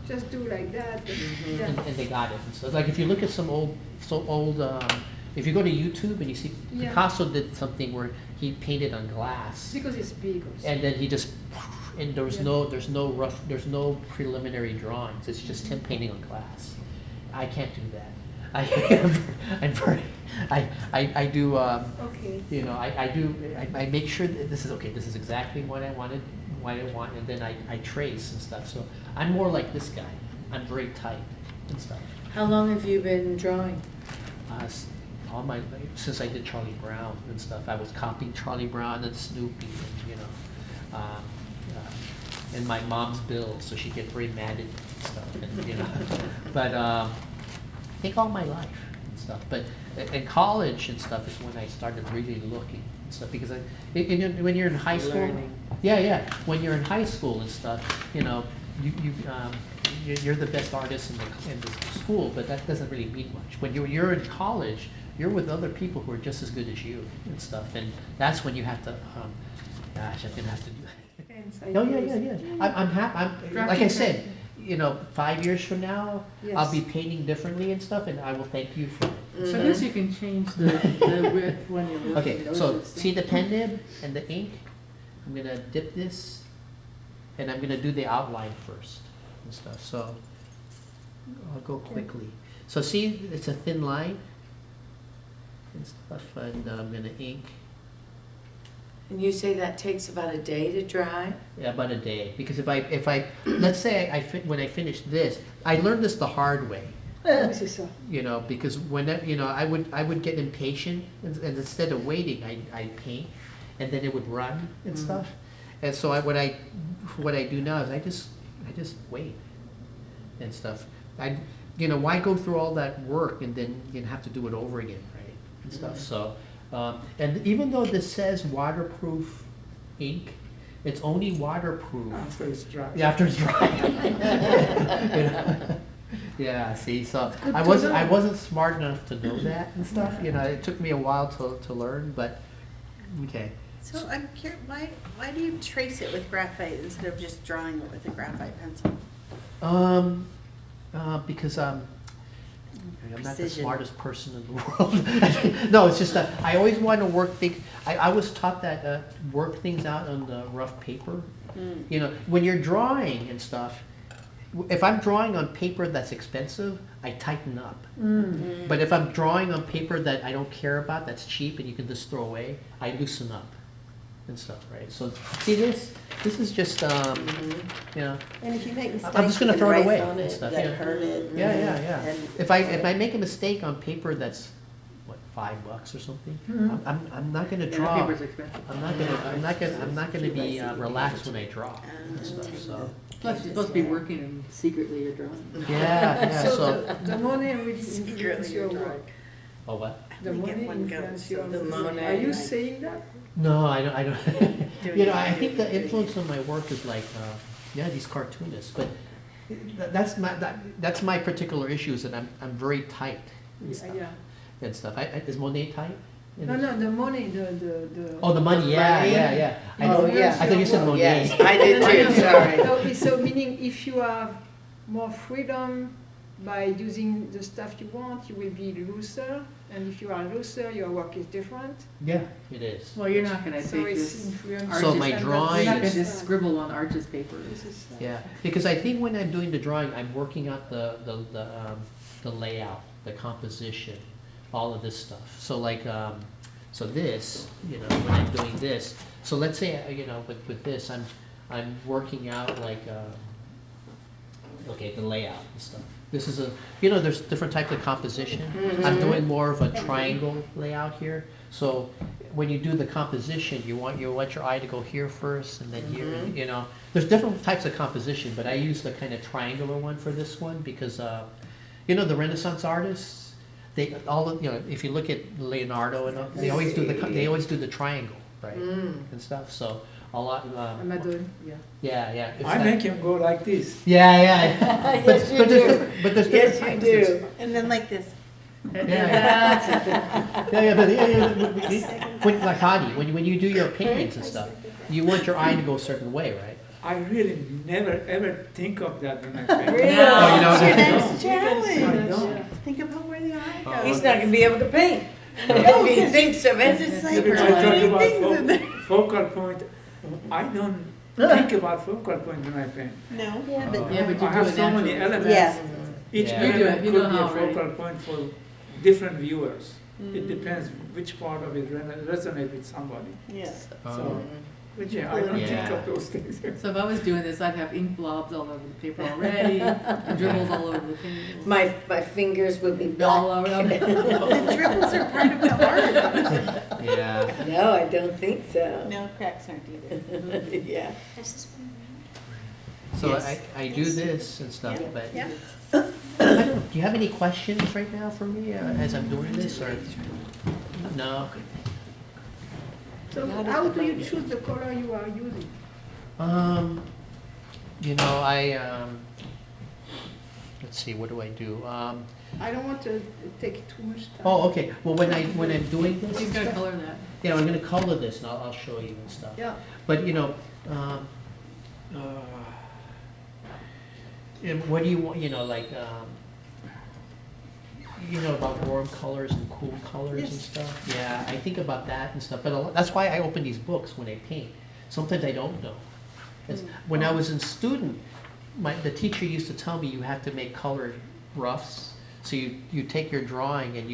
Speaker 5: Just do like that. Yeah.
Speaker 2: and they got it. And so like if you look at some old if you go to YouTube and you see
Speaker 5: Yeah.
Speaker 2: Picasso did something where he painted on glass.
Speaker 5: Because it's big also.
Speaker 2: And then he just, and there's
Speaker 5: Yeah.
Speaker 2: there's no preliminary drawings. It's just him painting on glass. I can't do that. I do.
Speaker 5: Okay.
Speaker 2: You know, I make sure that this is okay. This is exactly what I wanted, and then I trace and stuff. So I'm more like this guy. I'm very tight and stuff.
Speaker 3: How long have you been drawing?
Speaker 2: Since I did Charlie Brown and stuff, I was copying Charlie Brown and Snoopy, and you know, and my mom's bills, so she'd get very mad at me and stuff, and you know, but I think all my life and stuff. But in college and stuff is when I started really looking and stuff, because when you're in high school,
Speaker 3: Learning.
Speaker 2: yeah, when you're in high school and stuff, you know, you're the best artist in the school, but that doesn't really mean much. When you're in college, you're with other people who are just as good as you and stuff, and that's when you have to. Gosh, I'm gonna have to do that.
Speaker 5: Hands,
Speaker 2: Oh yeah. I'm happy. Like I said, you know, 5 years from now, I'll be painting differently and stuff, and I will thank you for it.
Speaker 4: So I guess you can change the width when you're looking.
Speaker 2: Okay,
Speaker 4: Those
Speaker 2: so
Speaker 4: are
Speaker 2: see the pen nib and the ink? I'm gonna dip this, and I'm gonna do the outline first and stuff, so I'll go quickly. So see, it's a thin line and stuff, and I'm gonna ink,
Speaker 3: And you say that takes about a day to dry?
Speaker 2: yeah, about a day. Because if I let's say when I finish this, I learned this the hard way.
Speaker 5: Oui, c'est ça.
Speaker 2: You know, because you know, I would get impatient, and instead of waiting, I paint, and then it would run and stuff. And so what I do now is I just wait and stuff. You know, why go through all that work and then you have to do it over again, right? And stuff. So, and even though this says waterproof ink, it's only waterproof
Speaker 1: After it's dry.
Speaker 2: after it's dry. You know? Yeah, see, so I wasn't smart enough to know that and stuff. You know, it took me a while to learn, but okay.
Speaker 6: So I'm curious, why do you trace it with graphite instead of just drawing it with a graphite pencil?
Speaker 2: Because I'm not the
Speaker 6: Precision.
Speaker 2: smartest person in the world. No, it's just that I always want to work things. I was taught that work things out on the rough paper. You know, when you're drawing and stuff, if I'm drawing on paper that's expensive, I tighten up. But if I'm drawing on paper that I don't care about, that's cheap and you can just throw away, I loosen up and stuff, right? So see this? This is just, you know.
Speaker 6: And if you make mistakes,
Speaker 2: I'm just gonna
Speaker 6: you can
Speaker 2: throw it
Speaker 6: write
Speaker 2: away
Speaker 6: on
Speaker 2: and
Speaker 6: it
Speaker 2: stuff,
Speaker 6: that
Speaker 2: yeah.
Speaker 6: hurt it.
Speaker 2: Yeah.
Speaker 6: And
Speaker 2: If I make a mistake on paper that's what, $5 or something, I'm not gonna
Speaker 4: Yeah,
Speaker 2: draw.
Speaker 4: paper's expensive.
Speaker 2: I'm not gonna be relaxed when I draw and stuff. So
Speaker 4: Plus, you're supposed to be working and secretly you're drawing.
Speaker 2: yeah.
Speaker 5: So
Speaker 2: So
Speaker 5: the money will influence your work.
Speaker 2: oh what?
Speaker 5: The
Speaker 6: Let me get
Speaker 5: money
Speaker 6: one
Speaker 5: influence
Speaker 6: go.
Speaker 5: your
Speaker 3: The
Speaker 5: work.
Speaker 3: Monet.
Speaker 5: Are you saying that?
Speaker 2: No, I don't. You know, I think the influence on my work is like, these cartoonists. But that's my particular issue is that I'm very tight and stuff.
Speaker 5: Yeah.
Speaker 2: And stuff. Is Monet tight?
Speaker 5: No, the money, the.
Speaker 2: Oh, the money. Yeah. I
Speaker 3: Oh,
Speaker 2: know-
Speaker 3: yeah.
Speaker 2: I thought you said Monet.
Speaker 3: Yes, I did too, sorry.
Speaker 5: No, so meaning if you have more freedom by using the stuff you want, you will be looser. And if you are looser, your work is different.
Speaker 2: Yeah, it is.
Speaker 4: Well, you're not gonna
Speaker 5: So
Speaker 4: take
Speaker 5: it's
Speaker 4: this,
Speaker 5: influenced.
Speaker 2: So my
Speaker 5: and
Speaker 2: drawing
Speaker 4: you're not
Speaker 2: is-
Speaker 4: gonna just scribble on Arch's paper.
Speaker 5: This is,
Speaker 2: Yeah, because I think when I'm doing the drawing, I'm working out the layout, the composition, all of this stuff. So like, so this, you know, when I'm doing this, so let's say, you know, with this, I'm working out like, okay, the layout and stuff. This is there's different types of composition. I'm doing more of a triangle layout here. So when you do the composition, you want your eye to go here first, and then here. There's different types of composition, but I use the kind of triangular one for this one because, the Renaissance artists, if you look at Leonardo and all, they always do the triangle, right, and stuff. So a lot.
Speaker 4: Madonna, yeah.
Speaker 2: Yeah. It's
Speaker 1: I
Speaker 2: not-
Speaker 1: make him go like this.
Speaker 2: Yeah.
Speaker 3: Yes, you do.
Speaker 2: But there's
Speaker 3: Yes,
Speaker 2: different
Speaker 3: you
Speaker 2: types.
Speaker 3: do.
Speaker 6: And then like this.
Speaker 2: Like Hadi, when you do your paintings and stuff, you want your eye to go a certain way, right?
Speaker 1: I really never ever think of that when I paint.
Speaker 3: Really?
Speaker 2: Oh, you know
Speaker 6: That's your
Speaker 2: that?
Speaker 6: next
Speaker 1: I
Speaker 6: challenge.
Speaker 1: don't.
Speaker 6: Think about where the eye
Speaker 2: Oh.
Speaker 6: goes.
Speaker 3: He's not gonna be able to paint. If he thinks of
Speaker 6: It's
Speaker 3: it.
Speaker 6: just like
Speaker 1: Every
Speaker 6: too
Speaker 1: time I
Speaker 6: many
Speaker 1: talk
Speaker 6: things in
Speaker 1: about
Speaker 6: there.
Speaker 1: focal point, I don't think about focal point when I paint.
Speaker 6: No,
Speaker 2: Oh.
Speaker 4: Yeah, but you
Speaker 1: I
Speaker 4: do
Speaker 1: have
Speaker 4: it
Speaker 1: so many
Speaker 4: naturally.
Speaker 1: elements.
Speaker 6: Yeah.
Speaker 1: Each
Speaker 2: Yeah.
Speaker 4: You do it,
Speaker 1: element
Speaker 4: you
Speaker 1: could
Speaker 4: know
Speaker 1: be a
Speaker 4: how already.
Speaker 1: focal point for different viewers. It depends which part of it resonates with somebody.
Speaker 6: yeah.
Speaker 1: So,
Speaker 6: Which
Speaker 1: yeah, I don't think
Speaker 2: Yeah.
Speaker 1: of those things.
Speaker 4: So if I was doing this, I'd have ink blobs all over the paper already, and dribbles all over the paper.
Speaker 3: My fingers would be
Speaker 4: All
Speaker 3: black.
Speaker 4: over.
Speaker 6: The dribbles are part of the art.
Speaker 2: Yeah.
Speaker 3: No, I don't think so.
Speaker 6: No, cracks aren't either.
Speaker 3: Yeah.
Speaker 2: So
Speaker 3: Yes.
Speaker 2: I do this and stuff,
Speaker 6: Yeah.
Speaker 2: but
Speaker 6: Yeah.
Speaker 2: I don't know. Do you have any questions right now for me as I'm doing this, or no?
Speaker 5: So how do you choose the color you are using?
Speaker 2: Let's see. What do I do?
Speaker 5: I don't want to take too much time.
Speaker 2: Oh, okay. Well, when I'm doing this,
Speaker 4: He's gonna color that.
Speaker 2: yeah, I'm gonna color this, and I'll show you and stuff.
Speaker 5: Yeah.
Speaker 2: But what do you want? About warm colors and cool colors and
Speaker 6: Yes.
Speaker 2: stuff. Yeah, I think about that and stuff. But that's why I open these books when I paint. Sometimes I don't know. When I was in student, the teacher used to tell me you have to make colored roughs. So you take your drawing and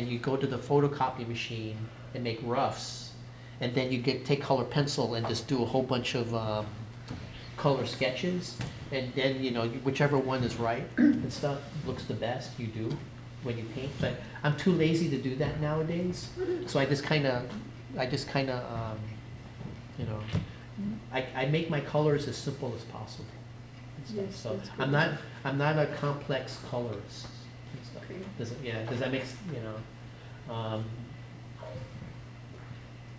Speaker 2: you go to the photocopy machine and make roughs, and then you take color pencil and just do a whole bunch of color sketches, and then whichever one is right and stuff looks the best you do when you paint. But I'm too lazy to do that nowadays, so I just kind of I make my colors as simple as possible and stuff.
Speaker 5: Yes,
Speaker 2: So
Speaker 5: that's
Speaker 2: I'm
Speaker 5: good.
Speaker 2: not a complex colorist and stuff.
Speaker 5: Okay.
Speaker 2: Does that make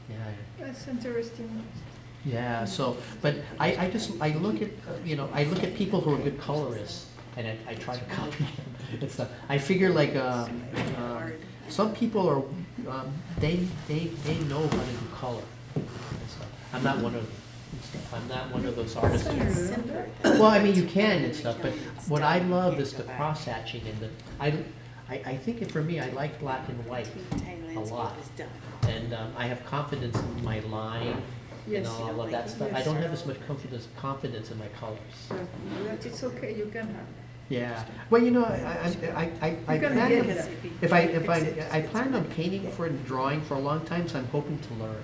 Speaker 2: yeah.
Speaker 5: That's interesting.
Speaker 2: Yeah, so, but I look at people who are good colorists, and I try to copy them and stuff. I figure some people are, they know how to do color and stuff. I'm not one of them and stuff. I'm not one of those artists. Well, I mean, you can and stuff, but what I love is the cross hatching and I think for me, I like black and white a lot. And I have confidence in my line,
Speaker 5: Yes.
Speaker 2: all of that stuff. I don't have as much confidence in my colors.
Speaker 5: That it's okay, you can have.
Speaker 2: Yeah. Well, I
Speaker 5: You can
Speaker 2: plan
Speaker 5: get
Speaker 2: on,
Speaker 5: that.
Speaker 2: I plan on painting and drawing for a long time, so I'm hoping to learn.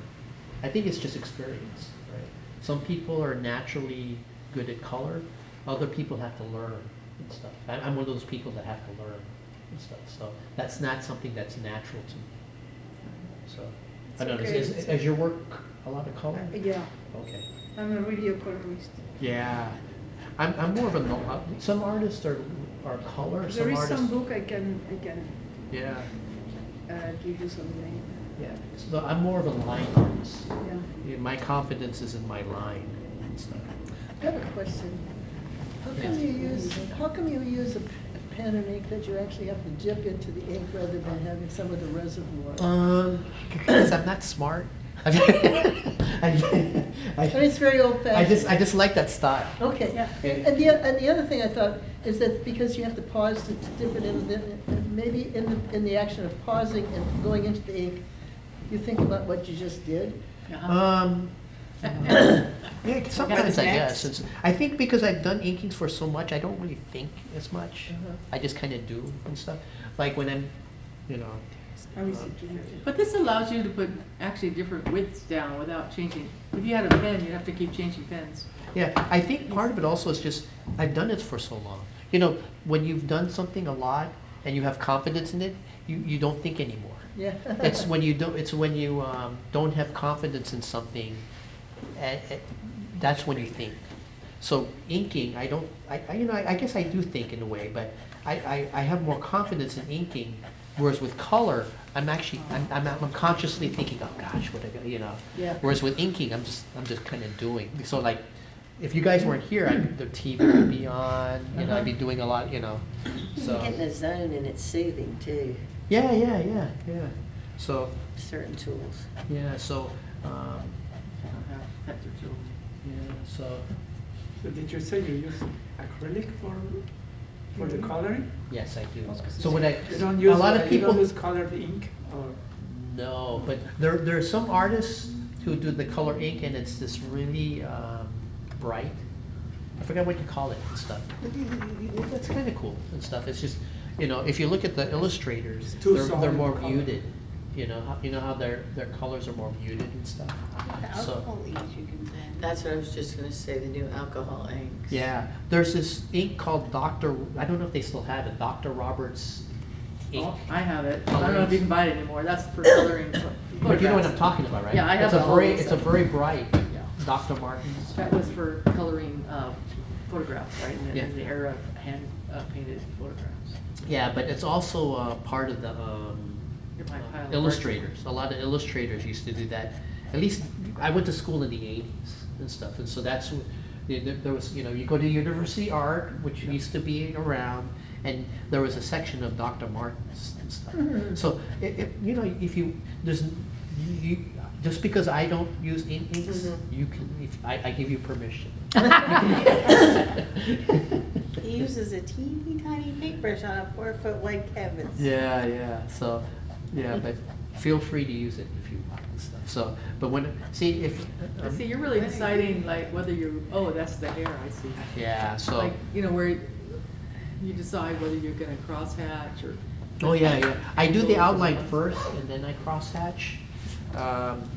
Speaker 2: I think it's just experience, right? Some people are naturally good at color. Other people have to learn and stuff. I'm one of those people that have to learn and stuff. So that's not something that's natural to me. So I don't know.
Speaker 5: okay.
Speaker 2: Is your work a lot of color?
Speaker 5: Yeah,
Speaker 2: Okay.
Speaker 5: I'm a really a colorist.
Speaker 2: Yeah. I'm more of a some artists are color.
Speaker 5: There
Speaker 2: Some
Speaker 5: is
Speaker 2: artists.
Speaker 5: some book I can
Speaker 2: Yeah.
Speaker 5: give you some name.
Speaker 2: Yeah. So I'm more of a line artist.
Speaker 5: Yeah.
Speaker 2: Yeah, my confidence is in my line and stuff.
Speaker 7: I have a question. How come you use a pen and ink that you actually have to dip into the ink rather than having some of the reservoir?
Speaker 2: Because I'm not smart. I
Speaker 7: I mean, it's very old fashioned.
Speaker 2: I just like that style.
Speaker 7: Okay.
Speaker 5: Yeah.
Speaker 7: And the other thing I thought is that because you have to pause to dip it in, maybe in the action of pausing and going into the ink, you think about what you just did.
Speaker 2: Yeah, sometimes I guess. I think because I've done inkings for so much, I don't really think as much.
Speaker 7: Uh-huh.
Speaker 2: I just kind of do and stuff. Like when I'm,
Speaker 5: How is it doing?
Speaker 4: But this allows you to put actually different widths down without changing. If you had a pen, you'd have to keep changing pens.
Speaker 2: Yeah, I think part of it also is just, I've done it for so long. You know, when you've done something a lot and you have confidence in it, you don't think anymore.
Speaker 7: Yeah.
Speaker 2: It's when you don't have confidence in something, that's when you think. So inking, I guess I do think in a way, but I have more confidence in inking, whereas with color, I'm consciously thinking, oh gosh, what I got, you know.
Speaker 7: Yeah.
Speaker 2: Whereas with inking, I'm just kind of doing. So like, if you guys weren't here, the TV would be on, you know, I'd be doing a lot, you know, so.
Speaker 3: You get in the zone and it's soothing too,
Speaker 2: Yeah. So,
Speaker 3: certain tools.
Speaker 2: yeah, so,
Speaker 4: I don't have pets or children.
Speaker 2: yeah, so,
Speaker 1: So did you say you use acrylic for the coloring?
Speaker 2: yes, I do. So when I,
Speaker 1: You don't
Speaker 2: a
Speaker 1: use,
Speaker 2: lot of
Speaker 1: you don't
Speaker 2: people,
Speaker 1: use colored ink or?
Speaker 2: no, but there are some artists who do the color ink and it's this really bright. I forgot what you call it and stuff. That's kind of cool and stuff. It's just, you know, if you look at the illustrators,
Speaker 1: It's too
Speaker 2: they're
Speaker 1: solid
Speaker 2: more
Speaker 1: color.
Speaker 2: muted. You know how their colors are more muted and stuff.
Speaker 6: The
Speaker 2: So,
Speaker 6: alcohol inks you can blend.
Speaker 3: That's what I was just gonna say, the new alcohol inks.
Speaker 2: yeah, there's this ink called I don't know if they still have it, Dr. Roberts ink.
Speaker 4: Oh, I have it. I don't know if you can buy it anymore. That's for coloring.
Speaker 2: But you know what I'm talking about, right?
Speaker 4: Yeah, I have
Speaker 2: It's a
Speaker 4: all
Speaker 2: very,
Speaker 4: those
Speaker 2: it's a
Speaker 4: stuff.
Speaker 2: very bright
Speaker 4: Yeah.
Speaker 2: Dr. Martens.
Speaker 4: That was for coloring photographs, right?
Speaker 2: Yeah.
Speaker 4: In the era of hand painted photographs.
Speaker 2: Yeah, but it's also part of the
Speaker 4: You're my pile of
Speaker 2: illustrators. A lot of illustrators used to do that. At least I went to school in the 80s and stuff, and so that's there was, you know, you go to University Art, which used to be around, and there was a section of Dr. Martens and stuff. So you know, if you just because I don't use inks, you can. I give you permission.
Speaker 6: He uses a teeny tiny paintbrush on a 4-foot wide canvas.
Speaker 2: Yeah. So, yeah, but feel free to use it if you want and stuff. So, but
Speaker 4: But see, you're really deciding like whether that's the hair, I see.
Speaker 2: yeah. So.
Speaker 4: Like, you know, where you decide whether you're gonna crosshatch or.
Speaker 2: Oh yeah. I do the outline first, and then I crosshatch.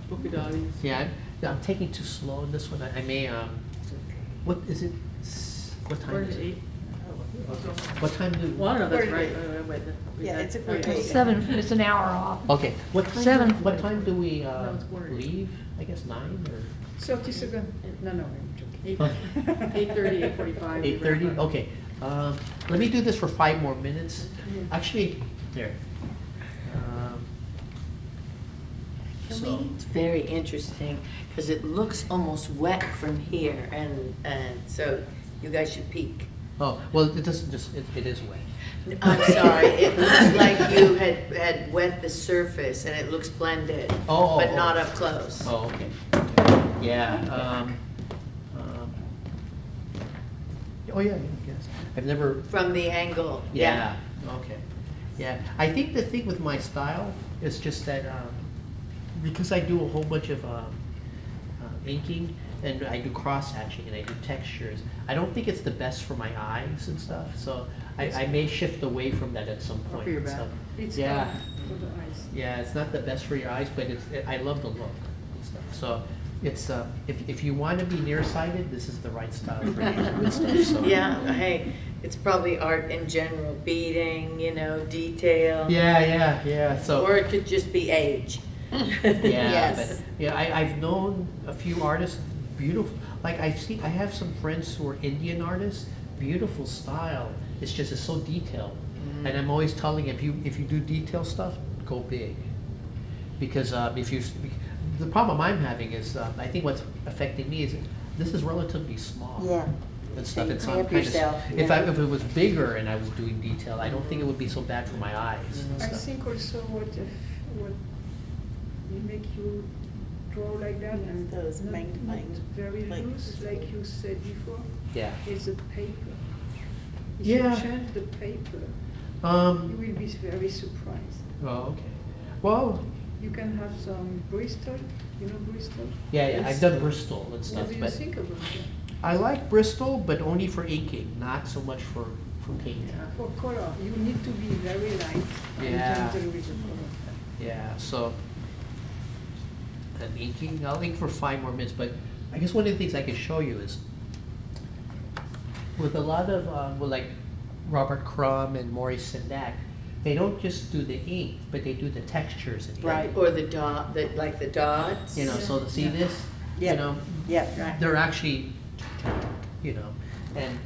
Speaker 4: Polka dotties.
Speaker 2: Yeah, I'm taking too slow in this one. I may. What is it? What time
Speaker 4: Quarter
Speaker 2: is
Speaker 4: to
Speaker 2: it?
Speaker 4: 8.
Speaker 2: What time do?
Speaker 4: Well, I don't know if that's
Speaker 6: Quarter
Speaker 4: right.
Speaker 6: to
Speaker 4: Wait,
Speaker 6: Yeah, it's a
Speaker 4: oh,
Speaker 6: quarter to
Speaker 4: yeah.
Speaker 6: 8.
Speaker 5: It's an hour off.
Speaker 2: Okay. What time?
Speaker 5: 7.
Speaker 2: What time do we
Speaker 4: No, it's quarter to 8.
Speaker 2: leave? I guess 9 or.
Speaker 5: 30 seconds. No, I'm joking.
Speaker 4: 8:30, 8:45.
Speaker 2: 8:30. Okay. Let me do this for 5 more minutes. Actually, there. So.
Speaker 3: It's very interesting, because it looks almost wet from here, and so you guys should peek.
Speaker 2: Oh well, it doesn't just. It is wet.
Speaker 3: I'm sorry, it looks like you had wet the surface, and it looks blended, but not up close.
Speaker 2: Oh, okay. Yeah. Oh yeah. Yes. I've never.
Speaker 3: From the angle,
Speaker 2: Yeah. Okay. Yeah. I think the thing with my style is just that because I do a whole bunch of inking and I do cross hatching and I do textures. I don't think it's the best for my eyes and stuff. So I may shift away from that at some point.
Speaker 4: for your
Speaker 2: and
Speaker 4: back.
Speaker 2: stuff.
Speaker 5: It's
Speaker 2: Yeah.
Speaker 5: for the eyes.
Speaker 2: Yeah. It's not the best for your eyes, but I love the look and stuff. So. It's if you want to be nearsighted, this is the right style for you and stuff. So.
Speaker 3: Yeah, hey, it's probably art in general, beading, detail.
Speaker 2: Yeah. So.
Speaker 3: Or it could just be age.
Speaker 2: Yeah,
Speaker 6: Yes.
Speaker 2: but I've known a few artists, beautiful. Like I have some friends who are Indian artists, beautiful style. It's so detailed, and I'm always telling if you do detail stuff, go big, because the problem I'm having is I think what's affecting me is this is relatively small.
Speaker 6: Yeah.
Speaker 2: And stuff. It's
Speaker 6: Cramp
Speaker 2: kind
Speaker 6: yourself,
Speaker 2: of,
Speaker 6: yeah.
Speaker 2: if it was bigger and I was doing detail, I don't think it would be so bad for my eyes. And
Speaker 5: I
Speaker 2: stuff.
Speaker 5: think also what make you draw like that and
Speaker 6: Those
Speaker 5: not
Speaker 6: magnifying
Speaker 5: very
Speaker 6: lights.
Speaker 5: loose, like you said before,
Speaker 2: Yeah.
Speaker 5: is the paper. If
Speaker 2: Yeah.
Speaker 5: you change the paper, you will be very surprised.
Speaker 2: Oh, okay. Well,
Speaker 5: You can have some Bristol, Bristol?
Speaker 2: yeah, I've done Bristol and stuff,
Speaker 5: What do you
Speaker 2: but
Speaker 5: think about that?
Speaker 2: I like Bristol, but only for inking, not so much for painting.
Speaker 5: For color, you need to be very light
Speaker 2: Yeah.
Speaker 5: and gentle with the color.
Speaker 2: Yeah, so, I'm inking, I'll ink for 5 more minutes, but I guess one of the things I can show you is, with a lot of, well, like Robert Crumb and Maurice Sendak, they don't just do the ink, but they do the textures in here.
Speaker 3: Right, or the dot, like the dots.
Speaker 2: You know, so to see this, you
Speaker 6: Yep.
Speaker 2: know,
Speaker 6: Yep.
Speaker 2: they're actually, you know, and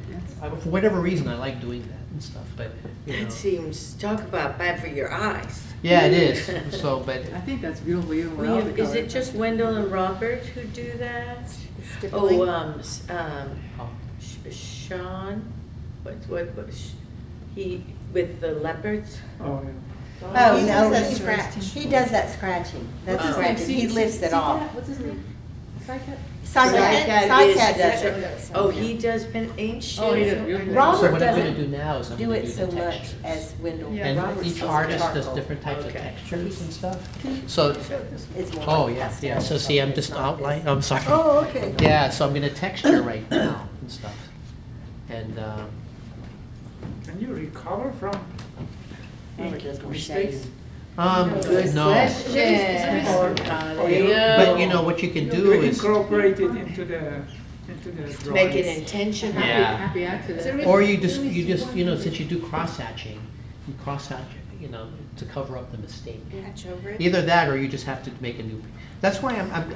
Speaker 2: for whatever reason, I like doing that and stuff, but, you know.
Speaker 3: That seems, talk about bad for your eyes.
Speaker 2: Yeah, it is, so, but,
Speaker 4: I think that's beautiful even without the color.
Speaker 3: Is it just Wendell and Robert who do that?
Speaker 6: Stippling.
Speaker 3: Oh, Sean, he, with the leopards?
Speaker 1: Oh,
Speaker 6: Oh,
Speaker 5: He
Speaker 6: no,
Speaker 5: does that
Speaker 6: he
Speaker 5: scratching.
Speaker 6: He does that scratching. That's
Speaker 3: Oh.
Speaker 6: scratching. He lifts it off.
Speaker 4: What's his name? Psychic?
Speaker 6: Sidecat
Speaker 3: Is-
Speaker 6: does
Speaker 3: that's
Speaker 6: it.
Speaker 3: it. Oh, he does pen, ain't she?
Speaker 4: Oh, he does beautiful.
Speaker 6: Robert
Speaker 2: so what I'm gonna
Speaker 6: doesn't
Speaker 2: do now is I'm
Speaker 6: do
Speaker 2: gonna
Speaker 6: it
Speaker 2: do
Speaker 6: so
Speaker 2: the
Speaker 6: much
Speaker 2: textures.
Speaker 6: as Wendell.
Speaker 2: And
Speaker 3: Robert's
Speaker 2: each
Speaker 3: does
Speaker 2: artist does
Speaker 3: charcoal.
Speaker 2: different types of
Speaker 3: Okay.
Speaker 2: textures and stuff. So,
Speaker 6: It's more
Speaker 2: oh,
Speaker 6: like
Speaker 2: yeah,
Speaker 6: pastel,
Speaker 2: yeah, so see, I'm
Speaker 6: it's
Speaker 2: just
Speaker 6: not
Speaker 2: outlining,
Speaker 6: this.
Speaker 2: I'm sorry.
Speaker 7: Oh, okay.
Speaker 2: Yeah, so I'm gonna texture right now and stuff. And,
Speaker 1: can you recover from
Speaker 6: Oh, it does more
Speaker 1: mistakes?
Speaker 6: shading.
Speaker 3: Good
Speaker 2: no.
Speaker 3: question.
Speaker 1: Oh, yeah.
Speaker 2: But you know, what you can do
Speaker 1: You
Speaker 2: is,
Speaker 1: incorporate it into the drawings.
Speaker 3: Make it intentional.
Speaker 2: Yeah.
Speaker 4: Happy accident.
Speaker 2: or you just, you know, since you do cross-hatching, you cross-hatch, you know, to cover up the mistake.
Speaker 6: Patch over it.
Speaker 2: Either that, or you just have to make a new, that's why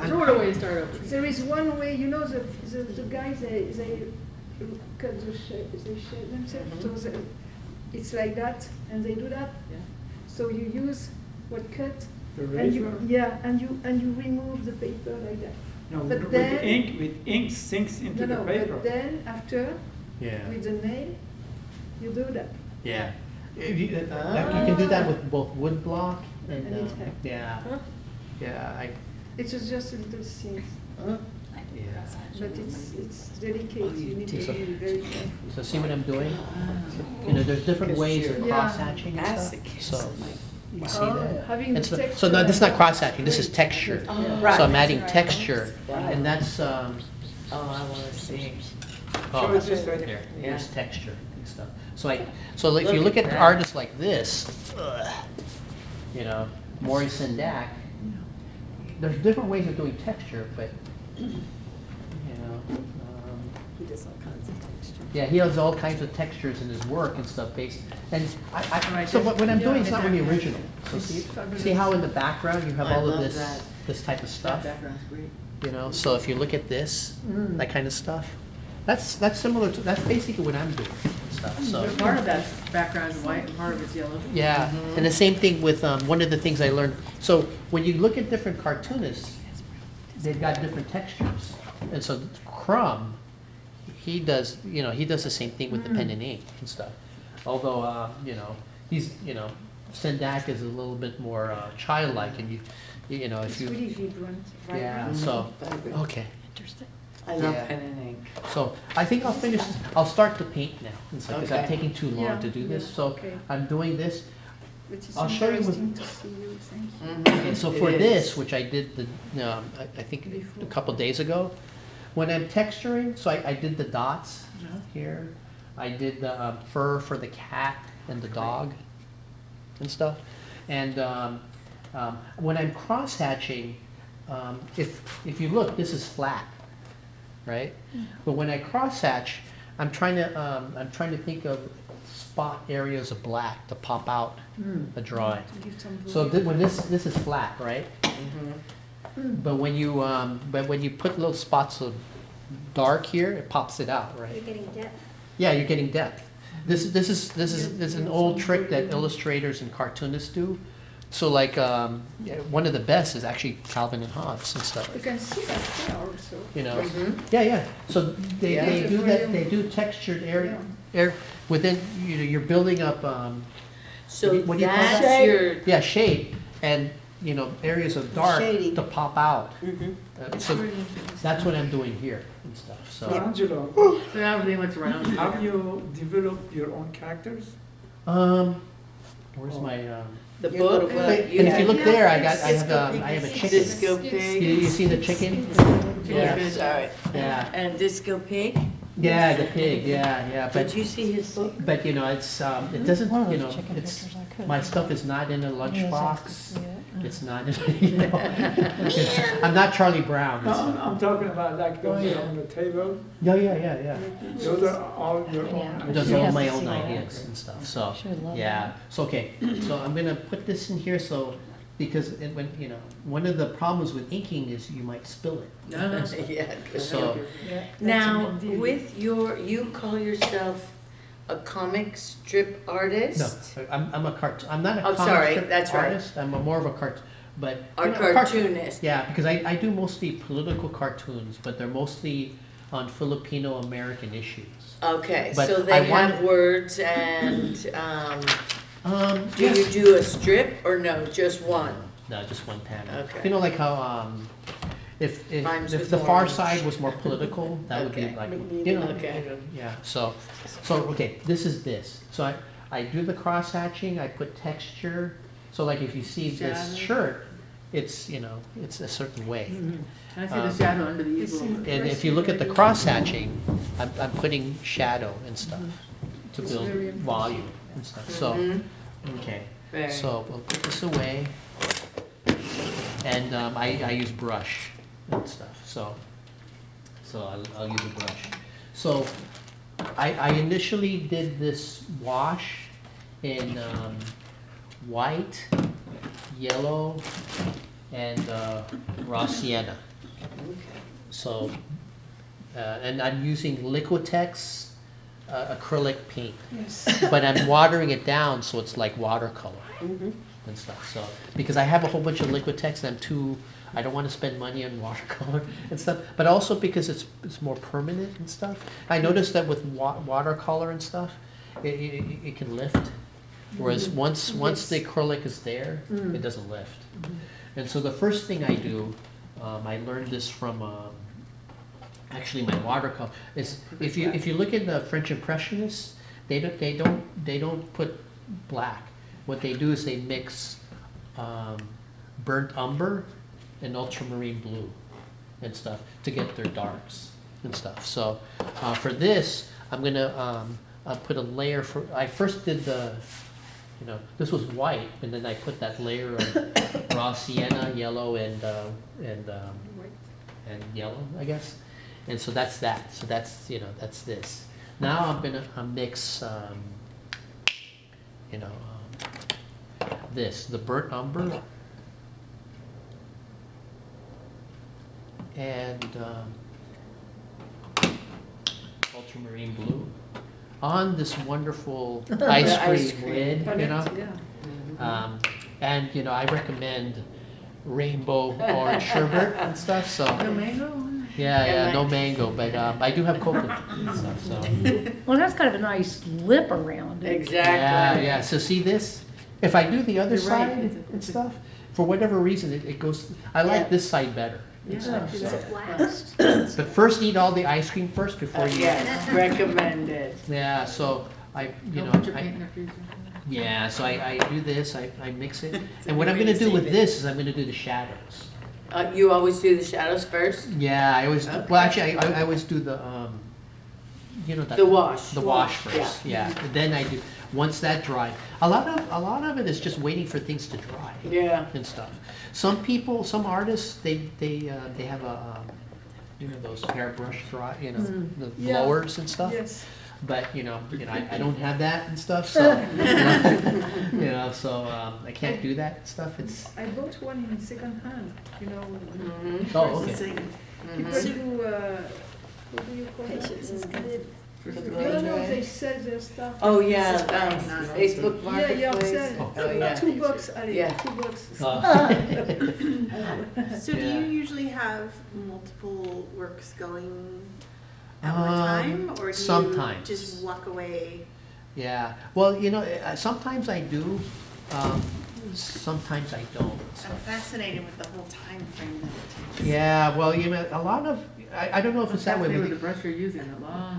Speaker 4: Throw it away and start over.
Speaker 5: There is one way, you know, the guys, they cut the shape, they shape themselves, so it's like that, and they do that.
Speaker 4: Yeah.
Speaker 5: So you use what cut,
Speaker 1: The
Speaker 5: and you,
Speaker 1: razor?
Speaker 5: yeah, and you remove the paper like that.
Speaker 1: No,
Speaker 5: but
Speaker 1: with
Speaker 5: then-
Speaker 1: ink sinks into the
Speaker 5: No,
Speaker 1: paper.
Speaker 5: but then after,
Speaker 2: Yeah,
Speaker 5: with the nail, you do that.
Speaker 2: yeah. If you, like, you can do that with both wood block and,
Speaker 5: And it's
Speaker 2: yeah,
Speaker 3: Huh?
Speaker 2: yeah,
Speaker 5: It's just a little thing,
Speaker 3: Huh?
Speaker 2: yeah.
Speaker 5: but it's delicate,
Speaker 3: Oh, you
Speaker 5: you need to
Speaker 2: did.
Speaker 5: be very careful.
Speaker 2: So see what I'm doing? You know, there's different ways of
Speaker 3: you're-
Speaker 2: cross-hatching and
Speaker 3: That's
Speaker 2: stuff,
Speaker 3: the kiss
Speaker 2: so,
Speaker 3: of my-
Speaker 2: you see
Speaker 5: Oh,
Speaker 2: that?
Speaker 5: having the
Speaker 2: It's not-
Speaker 5: texture
Speaker 2: So no, this is not
Speaker 5: like
Speaker 2: cross-hatching, this is
Speaker 5: that.
Speaker 2: texture.
Speaker 3: Oh,
Speaker 6: Right.
Speaker 2: So I'm adding texture,
Speaker 3: Right.
Speaker 2: and that's,
Speaker 3: Oh, I wanna see.
Speaker 2: oh,
Speaker 1: Show it this way.
Speaker 2: here,
Speaker 3: Yeah.
Speaker 2: here's texture and stuff. So so if you
Speaker 3: Look
Speaker 2: look
Speaker 3: at
Speaker 2: at
Speaker 3: that.
Speaker 2: artists like this, you know, Maurice Sendak, there's different ways of doing texture, but, you know,
Speaker 6: He does all kinds of texture.
Speaker 2: yeah, he has all kinds of textures in his work and stuff based, and
Speaker 4: Right,
Speaker 2: so what I'm
Speaker 4: yeah,
Speaker 2: doing is not really
Speaker 4: yeah.
Speaker 2: original. So
Speaker 5: It's
Speaker 2: see
Speaker 5: fabulous.
Speaker 2: how in the background you have
Speaker 3: I
Speaker 2: all of
Speaker 3: love
Speaker 2: this,
Speaker 3: that.
Speaker 2: this type of
Speaker 4: That
Speaker 2: stuff,
Speaker 4: background's great.
Speaker 2: you know? So if you look at this,
Speaker 7: Mm.
Speaker 2: that kind of stuff, that's similar to, that's basically what I'm doing and stuff, so.
Speaker 4: But part of that background is white and part of it's yellow.
Speaker 2: Yeah, and the same thing with, one of the things I learned, so when you look at different cartoonists, they've got different textures. And so Crumb, he does, you know, he does the same thing with the pen and ink and stuff. Although, you know, he's, you know, Sendak is a little bit more childlike, and you know, if
Speaker 5: It's
Speaker 2: you,
Speaker 5: really vibrant.
Speaker 2: yeah,
Speaker 5: vibrant.
Speaker 2: so,
Speaker 3: Vibrant.
Speaker 2: okay.
Speaker 3: Interesting. I love
Speaker 2: Yeah.
Speaker 3: pen and ink.
Speaker 2: So I think I'll finish, I'll start to paint now, because I'm
Speaker 3: Okay.
Speaker 2: taking too long
Speaker 5: Yeah,
Speaker 2: to do this,
Speaker 5: yeah,
Speaker 2: so
Speaker 5: okay.
Speaker 2: I'm doing this.
Speaker 5: Which is
Speaker 2: I'll show you with-
Speaker 5: interesting to see you, thank you.
Speaker 3: Mhm.
Speaker 2: And so
Speaker 3: It
Speaker 2: for
Speaker 3: is.
Speaker 2: this, which I did I think a couple days ago, when I'm texturing, so I did the dots here. I did the fur for the cat and the dog and stuff. And when I'm cross-hatching, if you look, this is flat, right? But when I cross-hatch, I'm trying to think of spot areas of black to pop out a drawing.
Speaker 5: To give some
Speaker 2: So
Speaker 5: volume.
Speaker 2: when this is flat, right? But when you put little spots of dark here, it pops it out, right?
Speaker 8: You're getting depth.
Speaker 2: Yeah, you're getting depth. This is an old trick that illustrators and cartoonists do. So like one of the best is actually Calvin and Hobbes and stuff.
Speaker 5: You can see that here also.
Speaker 2: You know,
Speaker 3: Mhm.
Speaker 2: yeah. So they
Speaker 3: Yeah.
Speaker 2: do that. They do textured air within. You know, you're building up.
Speaker 3: So
Speaker 2: What do you call
Speaker 3: that's
Speaker 2: that?
Speaker 3: your,
Speaker 2: Yeah, shade and you know areas of dark
Speaker 6: Shading.
Speaker 2: to pop out.
Speaker 3: mhm.
Speaker 2: So that's what I'm doing here and stuff. So
Speaker 1: So Angelo,
Speaker 4: So now everything looks round.
Speaker 1: have you developed your own characters?
Speaker 2: where's my
Speaker 3: The
Speaker 6: Your
Speaker 3: book.
Speaker 6: little book.
Speaker 2: and if you look
Speaker 5: Yeah,
Speaker 2: there, I
Speaker 5: it's
Speaker 2: have a chicken.
Speaker 3: Disco
Speaker 2: You,
Speaker 3: pig.
Speaker 2: you see the chicken?
Speaker 3: Yeah,
Speaker 2: Yeah,
Speaker 3: sorry.
Speaker 2: yeah,
Speaker 3: And Disco Pig.
Speaker 2: yeah, the pig. Yeah.
Speaker 3: Did
Speaker 2: But
Speaker 3: you see his book?
Speaker 2: but you know it's it doesn't you know it's my stuff is not in a lunchbox. It's not, you know, I'm not Charlie Brown.
Speaker 1: No, I'm talking about like those are on the table.
Speaker 2: Yeah.
Speaker 1: Those are all your own.
Speaker 8: Yeah.
Speaker 2: Those
Speaker 1: ideas.
Speaker 2: are all my own ideas and stuff, so,
Speaker 8: Sure love
Speaker 2: yeah. So, okay, so I'm gonna put this in here, so, because when, you know, one of the problems with inking is you might spill it.
Speaker 3: Yeah. good.
Speaker 2: So,
Speaker 3: Now, with you call yourself a comic strip
Speaker 2: no,
Speaker 3: artist?
Speaker 2: I'm not a
Speaker 3: Oh,
Speaker 2: comic
Speaker 3: sorry,
Speaker 2: strip
Speaker 3: that's right.
Speaker 2: artist, I'm more of a but.
Speaker 3: Or
Speaker 2: you know,
Speaker 3: cartoonist?
Speaker 2: Yeah, because I do mostly political cartoons, but they're mostly on Filipino-American issues.
Speaker 3: Okay,
Speaker 2: But
Speaker 3: so
Speaker 2: I
Speaker 3: they have
Speaker 2: want-
Speaker 3: words and, do you
Speaker 2: Yes.
Speaker 3: do a strip or no, just one?
Speaker 2: No, just one panel.
Speaker 3: Okay.
Speaker 2: You know, like how, if
Speaker 3: Rhymes
Speaker 2: if
Speaker 3: with
Speaker 2: the Far
Speaker 3: orange.
Speaker 2: Side was more political, that would be
Speaker 3: Okay.
Speaker 2: like, you know,
Speaker 3: Okay.
Speaker 2: yeah, so, okay, this is this. So I do the cross hatching, I put texture, so like if you see this
Speaker 4: Shadow.
Speaker 2: shirt, it's, you know, it's a certain way.
Speaker 4: I see the shadow under the easel.
Speaker 2: And if you look at the cross hatching, I'm putting shadow and stuff to
Speaker 5: It's
Speaker 2: build
Speaker 5: very important.
Speaker 2: volume and stuff, so,
Speaker 3: Mhm.
Speaker 2: okay.
Speaker 3: Very.
Speaker 2: So we'll put this away, and I use brush and stuff. So I'll use a brush. So I initially did this wash in white, yellow, and raw sienna. So and I'm using Liquitex acrylic paint.
Speaker 5: Yes.
Speaker 2: But I'm watering it down so it's like watercolor
Speaker 3: Mm-hmm.
Speaker 2: and stuff. So because I have a whole bunch of Liquitex and I don't want to spend money on watercolor and stuff. But also because it's more permanent and stuff. I noticed that with watercolor and stuff, it can lift. Whereas once the acrylic is there, it doesn't lift. And so the first thing I do, I learned this from actually my watercolor, is if you look at the French Impressionists, they don't put black. What they do is they mix burnt umber and ultramarine blue and stuff to get their darks and stuff. So for this, I'm gonna put a layer I first did this was white, and then I put that layer of raw sienna, yellow, and yellow, I guess. And so that's that. So that's that's this. Now I'm gonna mix the burnt umber and ultramarine blue on this wonderful ice cream lid,
Speaker 4: Yeah.
Speaker 2: and I recommend rainbow orange sherbet and stuff. So
Speaker 4: No mango?
Speaker 2: yeah, no mango, but I do have coconut and stuff. So
Speaker 8: Well, that's kind of a nice lip around it.
Speaker 3: Exactly.
Speaker 2: yeah. So see this? If I do the other
Speaker 4: You're right.
Speaker 2: side
Speaker 4: It's
Speaker 2: and stuff, for whatever reason, it goes. I like
Speaker 3: Yeah.
Speaker 2: this side better.
Speaker 4: Yeah.
Speaker 5: Does it last?
Speaker 2: But first, eat all the ice cream first before you.
Speaker 3: Yes, recommended.
Speaker 2: Yeah. So I,
Speaker 4: Don't put your paint in the freezer.
Speaker 2: Yeah. So I do this. I mix it, and what I'm gonna do with this is I'm gonna do the shadows.
Speaker 3: You always do the shadows first?
Speaker 2: Yeah, I always.
Speaker 3: Okay.
Speaker 2: Well, actually, I always do the that,
Speaker 3: The wash.
Speaker 2: the wash first. Yeah. And then I do once that dry. A lot of it is just waiting for things to dry.
Speaker 3: Yeah.
Speaker 2: And stuff. Some artists, they have a those hairbrush dry, the
Speaker 5: Yeah.
Speaker 2: blowers and stuff.
Speaker 5: Yes.
Speaker 2: But I don't have that and stuff, so I can't do that stuff. It's
Speaker 5: I bought one in second hand,
Speaker 3: Mhm.
Speaker 2: oh okay.
Speaker 5: People do, what do you call that?
Speaker 3: The
Speaker 5: You
Speaker 3: blow
Speaker 5: know,
Speaker 3: dry.
Speaker 5: they sell their stuff.
Speaker 3: Oh, yeah, Facebook
Speaker 5: Yeah, yeah,
Speaker 3: Marketplace.
Speaker 5: sell.
Speaker 2: Oh,
Speaker 3: yeah.
Speaker 5: $2, allez,
Speaker 3: Yeah.
Speaker 5: $2.
Speaker 6: So do you usually have multiple works going at one
Speaker 2: Um,
Speaker 6: time, or do
Speaker 2: sometimes.
Speaker 6: you just walk away?
Speaker 2: Yeah. Well, sometimes I do. Sometimes I don't.
Speaker 6: I'm fascinated with the whole time frame that it takes.
Speaker 2: Yeah. Well, a lot of I don't know if it's that way,
Speaker 4: With the
Speaker 2: but
Speaker 4: brush you're using,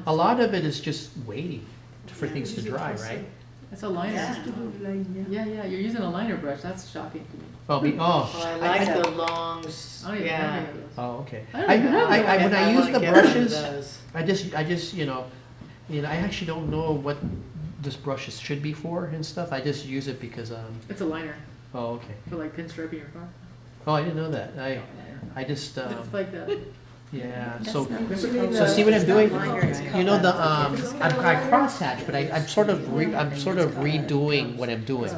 Speaker 2: a lot of it is just waiting for things to dry, right?
Speaker 4: That's a liner.
Speaker 6: Yeah.
Speaker 5: To do line, yeah.
Speaker 4: Yeah, you're using a liner brush, that's shocking to me.
Speaker 2: Oh,
Speaker 3: Oh, I like the long,
Speaker 4: I don't even have any of those.
Speaker 2: Oh, okay.
Speaker 4: I don't even have
Speaker 2: I when I use
Speaker 3: wanna
Speaker 2: the
Speaker 3: get one of
Speaker 2: brushes,
Speaker 3: those.
Speaker 2: I just I actually don't know what this brush should be for and stuff. I just use it because
Speaker 4: It's a liner.
Speaker 2: Oh, okay.
Speaker 4: For like pinstriping your car.
Speaker 2: Oh, I didn't know that. I just,
Speaker 4: It's like that.
Speaker 2: yeah,
Speaker 3: That's
Speaker 2: so,
Speaker 3: not-
Speaker 2: so see what I'm doing?
Speaker 3: Minor.
Speaker 2: You know, I crosshatch, but I'm sort of redoing what I'm doing.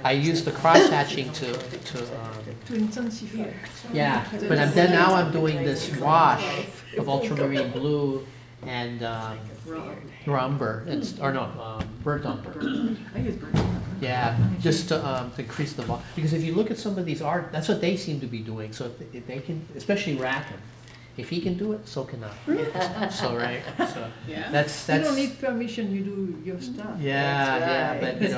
Speaker 2: I use the crosshatching
Speaker 5: To intensify.
Speaker 2: yeah, but then now I'm doing this wash of ultramarine blue and, umber, burnt umber.
Speaker 4: I use burnt umber.
Speaker 2: Yeah, just to increase the volume. Because if you look at some of these art, that's what they seem to be doing. So if they can, especially Rackham, if he can do it, so can I. So, right, so
Speaker 6: Yeah.
Speaker 2: that's.
Speaker 5: You don't need permission, you do your stuff.
Speaker 2: Yeah,
Speaker 3: That's
Speaker 2: yeah, but you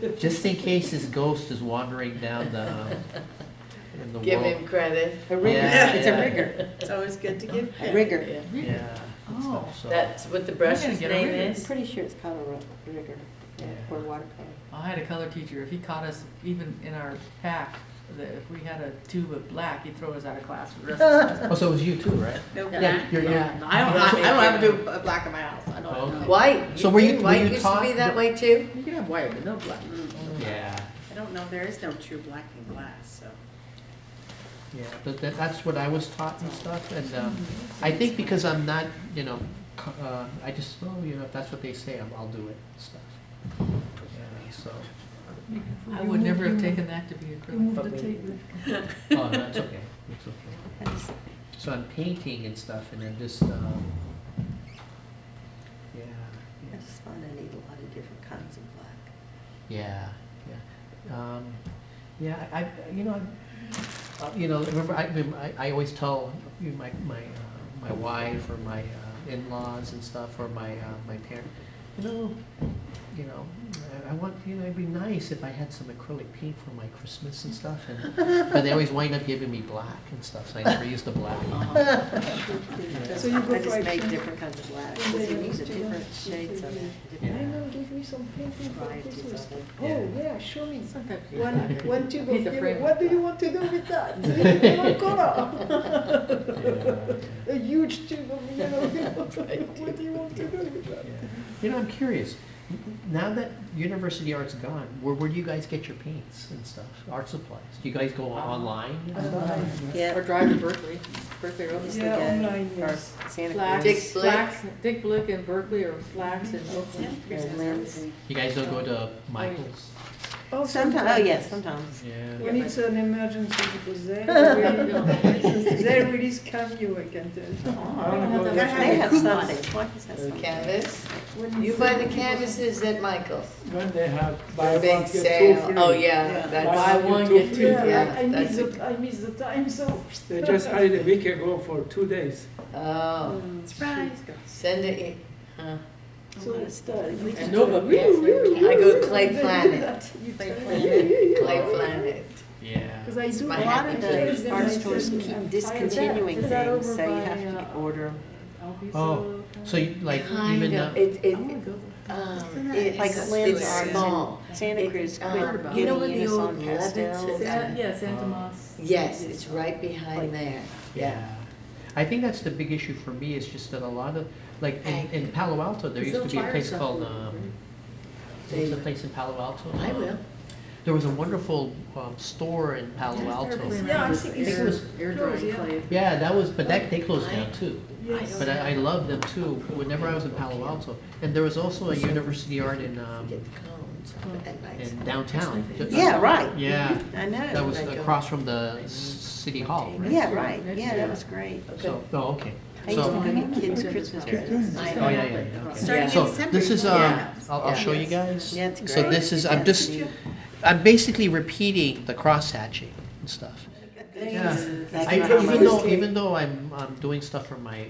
Speaker 2: know, just in case his ghost is wandering down in the
Speaker 3: Give
Speaker 2: world.
Speaker 3: him credit.
Speaker 6: A rigger.
Speaker 2: Yeah,
Speaker 6: It's
Speaker 2: yeah.
Speaker 6: a rigger. It's always good to give a rigger.
Speaker 3: Yeah.
Speaker 2: Yeah.
Speaker 4: Oh.
Speaker 2: So,
Speaker 3: That's what the brush's
Speaker 4: get a
Speaker 3: name
Speaker 4: rigger.
Speaker 3: is?
Speaker 6: pretty sure it's called a rigger
Speaker 2: Yeah.
Speaker 6: for watercolor.
Speaker 4: I had a color teacher, if he caught us even in our pack, that if we had a tube of black, he'd throw us out of class for the rest of the class.
Speaker 2: oh, so it was you too, right?
Speaker 6: No
Speaker 4: Yeah.
Speaker 6: black.
Speaker 2: You're-
Speaker 4: Yeah, no, I don't have to do a black in my house, I don't
Speaker 2: Oh,
Speaker 4: know.
Speaker 2: okay.
Speaker 3: White.
Speaker 2: So were you- were
Speaker 3: White
Speaker 2: you
Speaker 3: used to
Speaker 2: taught
Speaker 3: be that
Speaker 2: the-
Speaker 3: way too?
Speaker 4: You can have white, but no black.
Speaker 2: Yeah.
Speaker 6: I don't know, there is no true black in glass, so.
Speaker 2: Yeah, but that's what I was taught and stuff, and I think because I'm not, you know, I just, you know, if that's what they say, I'll do it and stuff. Yeah, so,
Speaker 4: I would never have taken that to be acrylic.
Speaker 5: Remove the table.
Speaker 2: oh, that's okay, it's okay. So I'm painting and stuff, and I'm just, yeah,
Speaker 3: I just find I need a lot of different kinds of black.
Speaker 2: yeah, yeah. Remember, I always tell my wife or my in-laws and stuff, or my parents, I want, it'd be nice if I had some acrylic paint for my Christmas and stuff, but they always wind up giving me black and stuff, so I never use the black.
Speaker 5: So you go
Speaker 6: I just
Speaker 5: for
Speaker 6: make
Speaker 5: action.
Speaker 6: different kinds of black,
Speaker 5: And
Speaker 6: because you
Speaker 5: then
Speaker 6: need the
Speaker 5: just
Speaker 6: different shades of it.
Speaker 5: I
Speaker 6: different
Speaker 5: know, give me some painting for
Speaker 6: varieties
Speaker 5: Christmas.
Speaker 6: of it.
Speaker 5: Oh, yeah, show me.
Speaker 4: Sometimes you-
Speaker 5: One tube
Speaker 4: Paint
Speaker 5: of
Speaker 4: the
Speaker 5: yellow.
Speaker 4: frame.
Speaker 5: What do you want to do with that? What color? A huge tube of yellow. What do you want to do with that?
Speaker 2: You know, I'm curious, now that University Art's gone, where do you guys get your paints and stuff, art supplies? Do you guys go online and stuff?
Speaker 6: Yeah.
Speaker 4: Or drive to Berkeley, Berkeley Road.
Speaker 5: Yeah, online,
Speaker 6: Or
Speaker 5: yes.
Speaker 6: Santa
Speaker 4: Flax,
Speaker 3: Dick
Speaker 6: Cruz.
Speaker 3: Blick.
Speaker 4: Dick Blick in Berkeley, or Flax in Oakland.
Speaker 6: And Lynn's.
Speaker 2: You guys don't go to Michael's?
Speaker 5: Oh,
Speaker 6: Sometimes, oh, yes, sometimes.
Speaker 2: Yeah.
Speaker 5: When it's an emergency, because they really scam you, I can tell you.
Speaker 1: I don't know.
Speaker 6: They have some, Michael's has some.
Speaker 3: Canvas?
Speaker 5: When
Speaker 3: You buy the canvases at Michael's.
Speaker 1: When they have buy
Speaker 3: Big
Speaker 1: one, get two
Speaker 3: sale.
Speaker 1: free.
Speaker 3: Oh, yeah,
Speaker 6: Yeah.
Speaker 3: that's.
Speaker 4: Buy one, get two.
Speaker 5: Yeah,
Speaker 3: Yeah,
Speaker 5: I
Speaker 3: that's
Speaker 5: miss the time, so.
Speaker 1: They just added a week ago for 2 days.
Speaker 3: Oh,
Speaker 6: Surprise.
Speaker 3: send it in. Huh.
Speaker 5: So it's starting.
Speaker 4: And Nova.
Speaker 3: I go Clay Planet.
Speaker 6: Clay
Speaker 3: Clay Planet.
Speaker 2: Yeah.
Speaker 5: Because I do
Speaker 3: my
Speaker 6: A lot
Speaker 3: happy
Speaker 6: of
Speaker 3: place.
Speaker 6: the art stores keep discontinuing
Speaker 5: Is that
Speaker 6: things,
Speaker 5: over
Speaker 6: so you
Speaker 5: by,
Speaker 6: have to order.
Speaker 2: Oh, so you, like,
Speaker 3: Kind
Speaker 2: even,
Speaker 3: of, it's
Speaker 6: Like Lynn's
Speaker 3: it's
Speaker 6: Arts
Speaker 3: small.
Speaker 6: in Santa
Speaker 3: It,
Speaker 6: Cruz,
Speaker 3: um,
Speaker 6: quit
Speaker 3: you know where
Speaker 6: getting
Speaker 3: the
Speaker 6: us
Speaker 3: old
Speaker 6: on
Speaker 3: Levitts
Speaker 6: pastels.
Speaker 3: is?
Speaker 4: Yeah, Santa Moss.
Speaker 3: Yes, it's right behind there.
Speaker 2: yeah. I think that's the big issue for me, is just that a lot of, like, in Palo Alto, there used to be a place called, there's a place in Palo Alto.
Speaker 3: I will.
Speaker 2: There was a wonderful store in Palo Alto.
Speaker 5: Yeah, I think
Speaker 2: it was
Speaker 4: Air
Speaker 5: close,
Speaker 4: drying
Speaker 5: yeah.
Speaker 4: clay.
Speaker 2: Yeah, that was, but they closed down too.
Speaker 5: Yes.
Speaker 2: But I loved them too, whenever I was in Palo Alto. And there was also a University Art
Speaker 3: Get the cones at night.
Speaker 2: in downtown.
Speaker 6: Yeah, right.
Speaker 2: Yeah,
Speaker 6: I know.
Speaker 2: that was across from the city hall, right?
Speaker 6: Yeah, right, yeah, that was great.
Speaker 2: So, oh, okay.
Speaker 6: I used to
Speaker 2: So,
Speaker 6: go get kids Christmas presents.
Speaker 3: I
Speaker 2: oh,
Speaker 3: know.
Speaker 2: yeah, yeah, okay.
Speaker 6: Starting in
Speaker 2: So
Speaker 6: December.
Speaker 2: this is,
Speaker 6: Yeah.
Speaker 2: I'll show you
Speaker 3: Yes.
Speaker 2: guys.
Speaker 6: Yeah, it's
Speaker 2: So
Speaker 6: great.
Speaker 2: this is, I'm basically repeating the cross hatching and stuff. Yeah.
Speaker 6: That's
Speaker 2: I,
Speaker 6: not how much-
Speaker 2: even though I'm doing stuff for my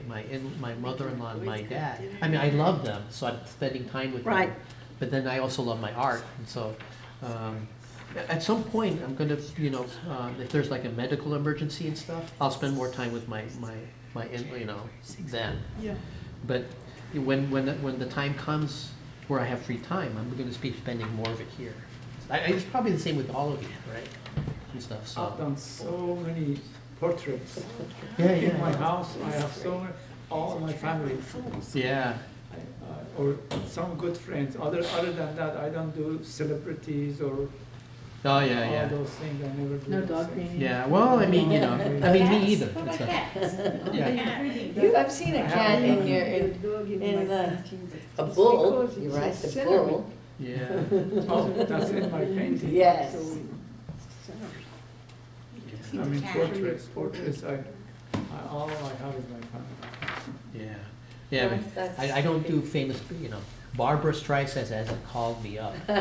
Speaker 2: mother-in-law and my dad, I mean, I love them, so I'm spending time with them.
Speaker 6: Right.
Speaker 2: But then I also love my art, and so, at some point, I'm gonna, if there's like a medical emergency and stuff, I'll spend more time with my then.
Speaker 5: Yeah.
Speaker 2: But when the time comes where I have free time, I'm gonna be spending more of it here. It's probably the same with all of you, right? And stuff,
Speaker 1: I've
Speaker 2: so.
Speaker 1: done so many portraits.
Speaker 2: Yeah,
Speaker 1: In my
Speaker 2: yeah.
Speaker 1: house, I have so many, all my family.
Speaker 2: Yeah,
Speaker 1: Or some good friends. Other than that, I don't do celebrities or
Speaker 2: Oh, yeah,
Speaker 1: all
Speaker 2: yeah.
Speaker 1: those things, I never do.
Speaker 4: No
Speaker 1: that,
Speaker 4: dog
Speaker 1: so.
Speaker 4: painting?
Speaker 2: Yeah, well, I mean, you know, I mean, me either. It's a- yeah.
Speaker 3: You, I've seen a cat in your, in the, a bull, you're right, the bull.
Speaker 2: Yeah.
Speaker 1: Oh, that's in my painting.
Speaker 3: Yes.
Speaker 1: I mean, portraits, all I have is my family.
Speaker 2: Yeah, yeah, but I don't do famous, you know, Barbara Streisand hasn't called me up. You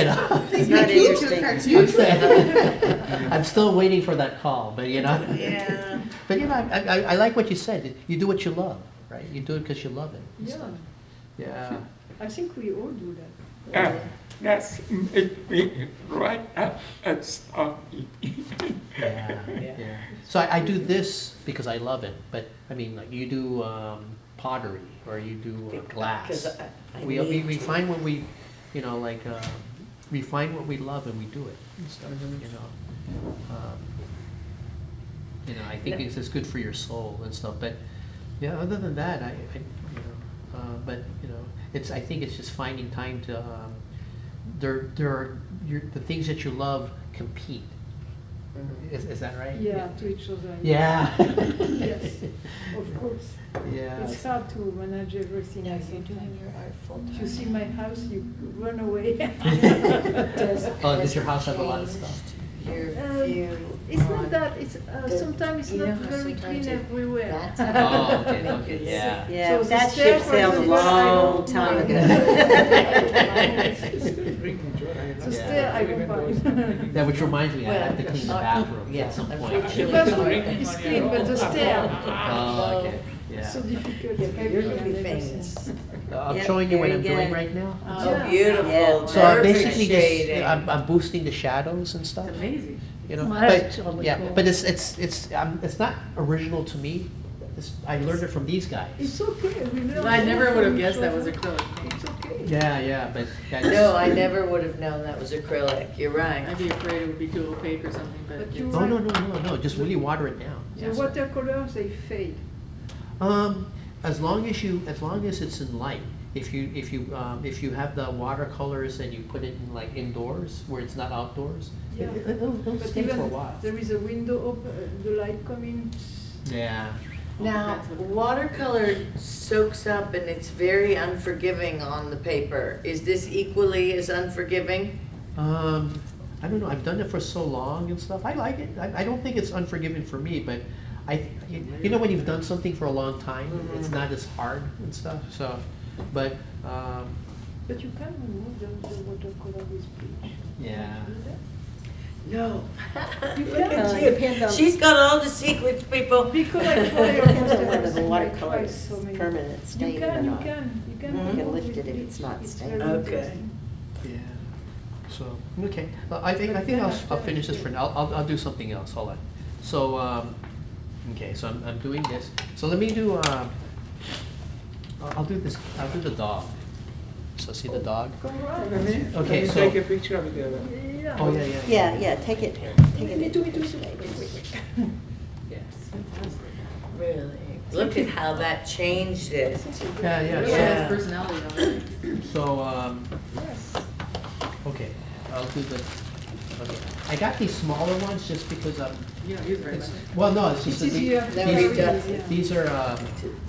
Speaker 2: know,
Speaker 6: Please
Speaker 7: Not
Speaker 6: make it into a
Speaker 7: interesting.
Speaker 6: cartoon.
Speaker 2: I'm saying- I'm still waiting for that call, but you know.
Speaker 6: Yeah.
Speaker 2: But you know, I like what you said, you do what you love, right? You do it because you love it.
Speaker 5: Yeah,
Speaker 2: Yeah,
Speaker 5: I think we all do that.
Speaker 9: That's right at starting.
Speaker 2: yeah, yeah. So I do this because I love it, but I mean, like you do pottery or you do glass.
Speaker 3: Because I
Speaker 2: We
Speaker 3: need to.
Speaker 2: find what we, you know, like, we find what we love and we do it, and stuff, you know. You know, I think it's just good for your soul and stuff, but, yeah, other than that, I you know, but, you know, I think it's just finding time to, there are, the things that you love compete. Is that right?
Speaker 5: Yeah, to each other.
Speaker 2: Yeah.
Speaker 5: Yes, of course.
Speaker 2: Yeah.
Speaker 5: It's hard to manage everything.
Speaker 3: Now
Speaker 5: I
Speaker 3: you're
Speaker 5: think.
Speaker 3: doing your art full
Speaker 5: If you
Speaker 3: time.
Speaker 5: see my house, you run away.
Speaker 2: Oh, does your house have a lot of stuff?
Speaker 3: Your
Speaker 5: Um,
Speaker 3: view
Speaker 5: It's not
Speaker 3: on-
Speaker 5: that, it's,
Speaker 3: the-
Speaker 5: sometimes it's
Speaker 3: you know
Speaker 5: not
Speaker 3: how
Speaker 5: very
Speaker 3: sometimes
Speaker 5: clean
Speaker 3: it-
Speaker 5: everywhere.
Speaker 3: that's-
Speaker 2: Oh, okay, okay, yeah.
Speaker 7: Yeah,
Speaker 5: So the
Speaker 7: that
Speaker 5: stair,
Speaker 7: ship
Speaker 5: for
Speaker 7: sailed a
Speaker 5: example, I
Speaker 7: long
Speaker 5: don't
Speaker 7: time
Speaker 5: mind.
Speaker 7: ago.
Speaker 1: Still bring me joy. I
Speaker 5: The
Speaker 1: love
Speaker 5: stair, I
Speaker 1: even
Speaker 5: don't
Speaker 1: though it's
Speaker 5: mind.
Speaker 1: not bringing
Speaker 2: Yeah, which reminds me, I have to
Speaker 3: Well,
Speaker 2: clean the
Speaker 3: uh,
Speaker 2: bathroom
Speaker 3: yeah,
Speaker 2: at some point.
Speaker 3: unfortunately.
Speaker 5: The bathroom
Speaker 1: Bringing
Speaker 5: is
Speaker 1: money
Speaker 5: clean,
Speaker 1: at
Speaker 5: but the
Speaker 1: all.
Speaker 5: stair,
Speaker 2: Oh, okay, yeah.
Speaker 5: so difficult.
Speaker 3: Yeah, but you're gonna be
Speaker 5: Everything,
Speaker 3: famous.
Speaker 2: I'm
Speaker 7: Yep,
Speaker 2: showing you what
Speaker 7: very
Speaker 2: I'm doing
Speaker 7: good.
Speaker 2: right now.
Speaker 3: Oh,
Speaker 5: Yeah.
Speaker 3: beautiful.
Speaker 7: Yeah.
Speaker 2: So I'm
Speaker 3: Perfect
Speaker 2: basically
Speaker 3: shading.
Speaker 2: just, I'm boosting the shadows and stuff,
Speaker 4: It's amazing.
Speaker 2: you know?
Speaker 8: Well, that's
Speaker 2: But,
Speaker 8: totally
Speaker 2: yeah,
Speaker 8: cool.
Speaker 2: but it's not original to me. I learned it from these guys.
Speaker 5: It's okay, we learn.
Speaker 4: I never
Speaker 5: all
Speaker 4: would have
Speaker 5: from
Speaker 4: guessed
Speaker 5: each
Speaker 4: that was
Speaker 5: other.
Speaker 4: acrylic paint.
Speaker 5: It's okay.
Speaker 2: Yeah, but.
Speaker 3: No, I never would have known that was acrylic. You're right.
Speaker 4: I'd be afraid it would be too opaque or something, but
Speaker 5: But
Speaker 4: it's.
Speaker 5: you-
Speaker 2: No, just really water it down.
Speaker 5: The watercolors, they fade.
Speaker 2: As long as it's in light. If you have the watercolors and you put it in like indoors where it's not outdoors,
Speaker 5: Yeah.
Speaker 2: it'll
Speaker 5: But
Speaker 2: stay for a
Speaker 5: even
Speaker 2: while.
Speaker 5: there is a window open, the light coming.
Speaker 2: Yeah.
Speaker 3: Now, watercolor soaks up and it's very unforgiving on the paper. Is this equally as unforgiving?
Speaker 2: I don't know. I've done it for so long and stuff. I like it. I don't think it's unforgiving for me, but you know when you've done something for a long time, it's not as hard and stuff. So, but
Speaker 5: But you can remove the watercolor with bleach.
Speaker 2: yeah.
Speaker 5: Do that?
Speaker 3: No.
Speaker 5: You
Speaker 3: Look
Speaker 5: can.
Speaker 3: at
Speaker 7: Depends
Speaker 3: you.
Speaker 7: on-
Speaker 3: She's got all the secrets, people.
Speaker 5: Because I try
Speaker 7: Depends on
Speaker 5: almost
Speaker 7: whether the
Speaker 5: everything, I
Speaker 7: watercolor
Speaker 5: try
Speaker 7: is
Speaker 5: so many.
Speaker 7: permanent
Speaker 5: You
Speaker 7: stain or
Speaker 5: can, you
Speaker 7: not.
Speaker 5: can.
Speaker 7: You can
Speaker 5: remove
Speaker 7: lift
Speaker 5: with
Speaker 7: it if it's
Speaker 5: bleach.
Speaker 7: not
Speaker 5: It's
Speaker 7: stained.
Speaker 5: very
Speaker 3: Okay.
Speaker 5: interesting.
Speaker 2: Yeah. So okay. Well, I think I'll finish this for now. I'll do something else. Hold on. So okay. So I'm doing this. So let me do. I'll do this. I'll do the dog. So see the dog.
Speaker 5: Come on.
Speaker 2: Okay,
Speaker 1: Can you
Speaker 2: so-
Speaker 1: take a picture of it?
Speaker 5: Yeah.
Speaker 2: Oh yeah.
Speaker 7: Yeah, take it.
Speaker 5: Me too.
Speaker 2: Yeah.
Speaker 3: Really? Look at how that changed it.
Speaker 2: Yeah.
Speaker 4: It
Speaker 3: Yeah.
Speaker 4: has personality though, right?
Speaker 2: So
Speaker 5: Yes.
Speaker 2: okay. I'll do the. Okay. I got these smaller ones just because
Speaker 4: You don't use it very much.
Speaker 2: well, no, it's
Speaker 5: It's
Speaker 2: just that
Speaker 5: easier.
Speaker 3: That was
Speaker 5: Very
Speaker 3: just-
Speaker 5: easy, yeah.
Speaker 2: these are,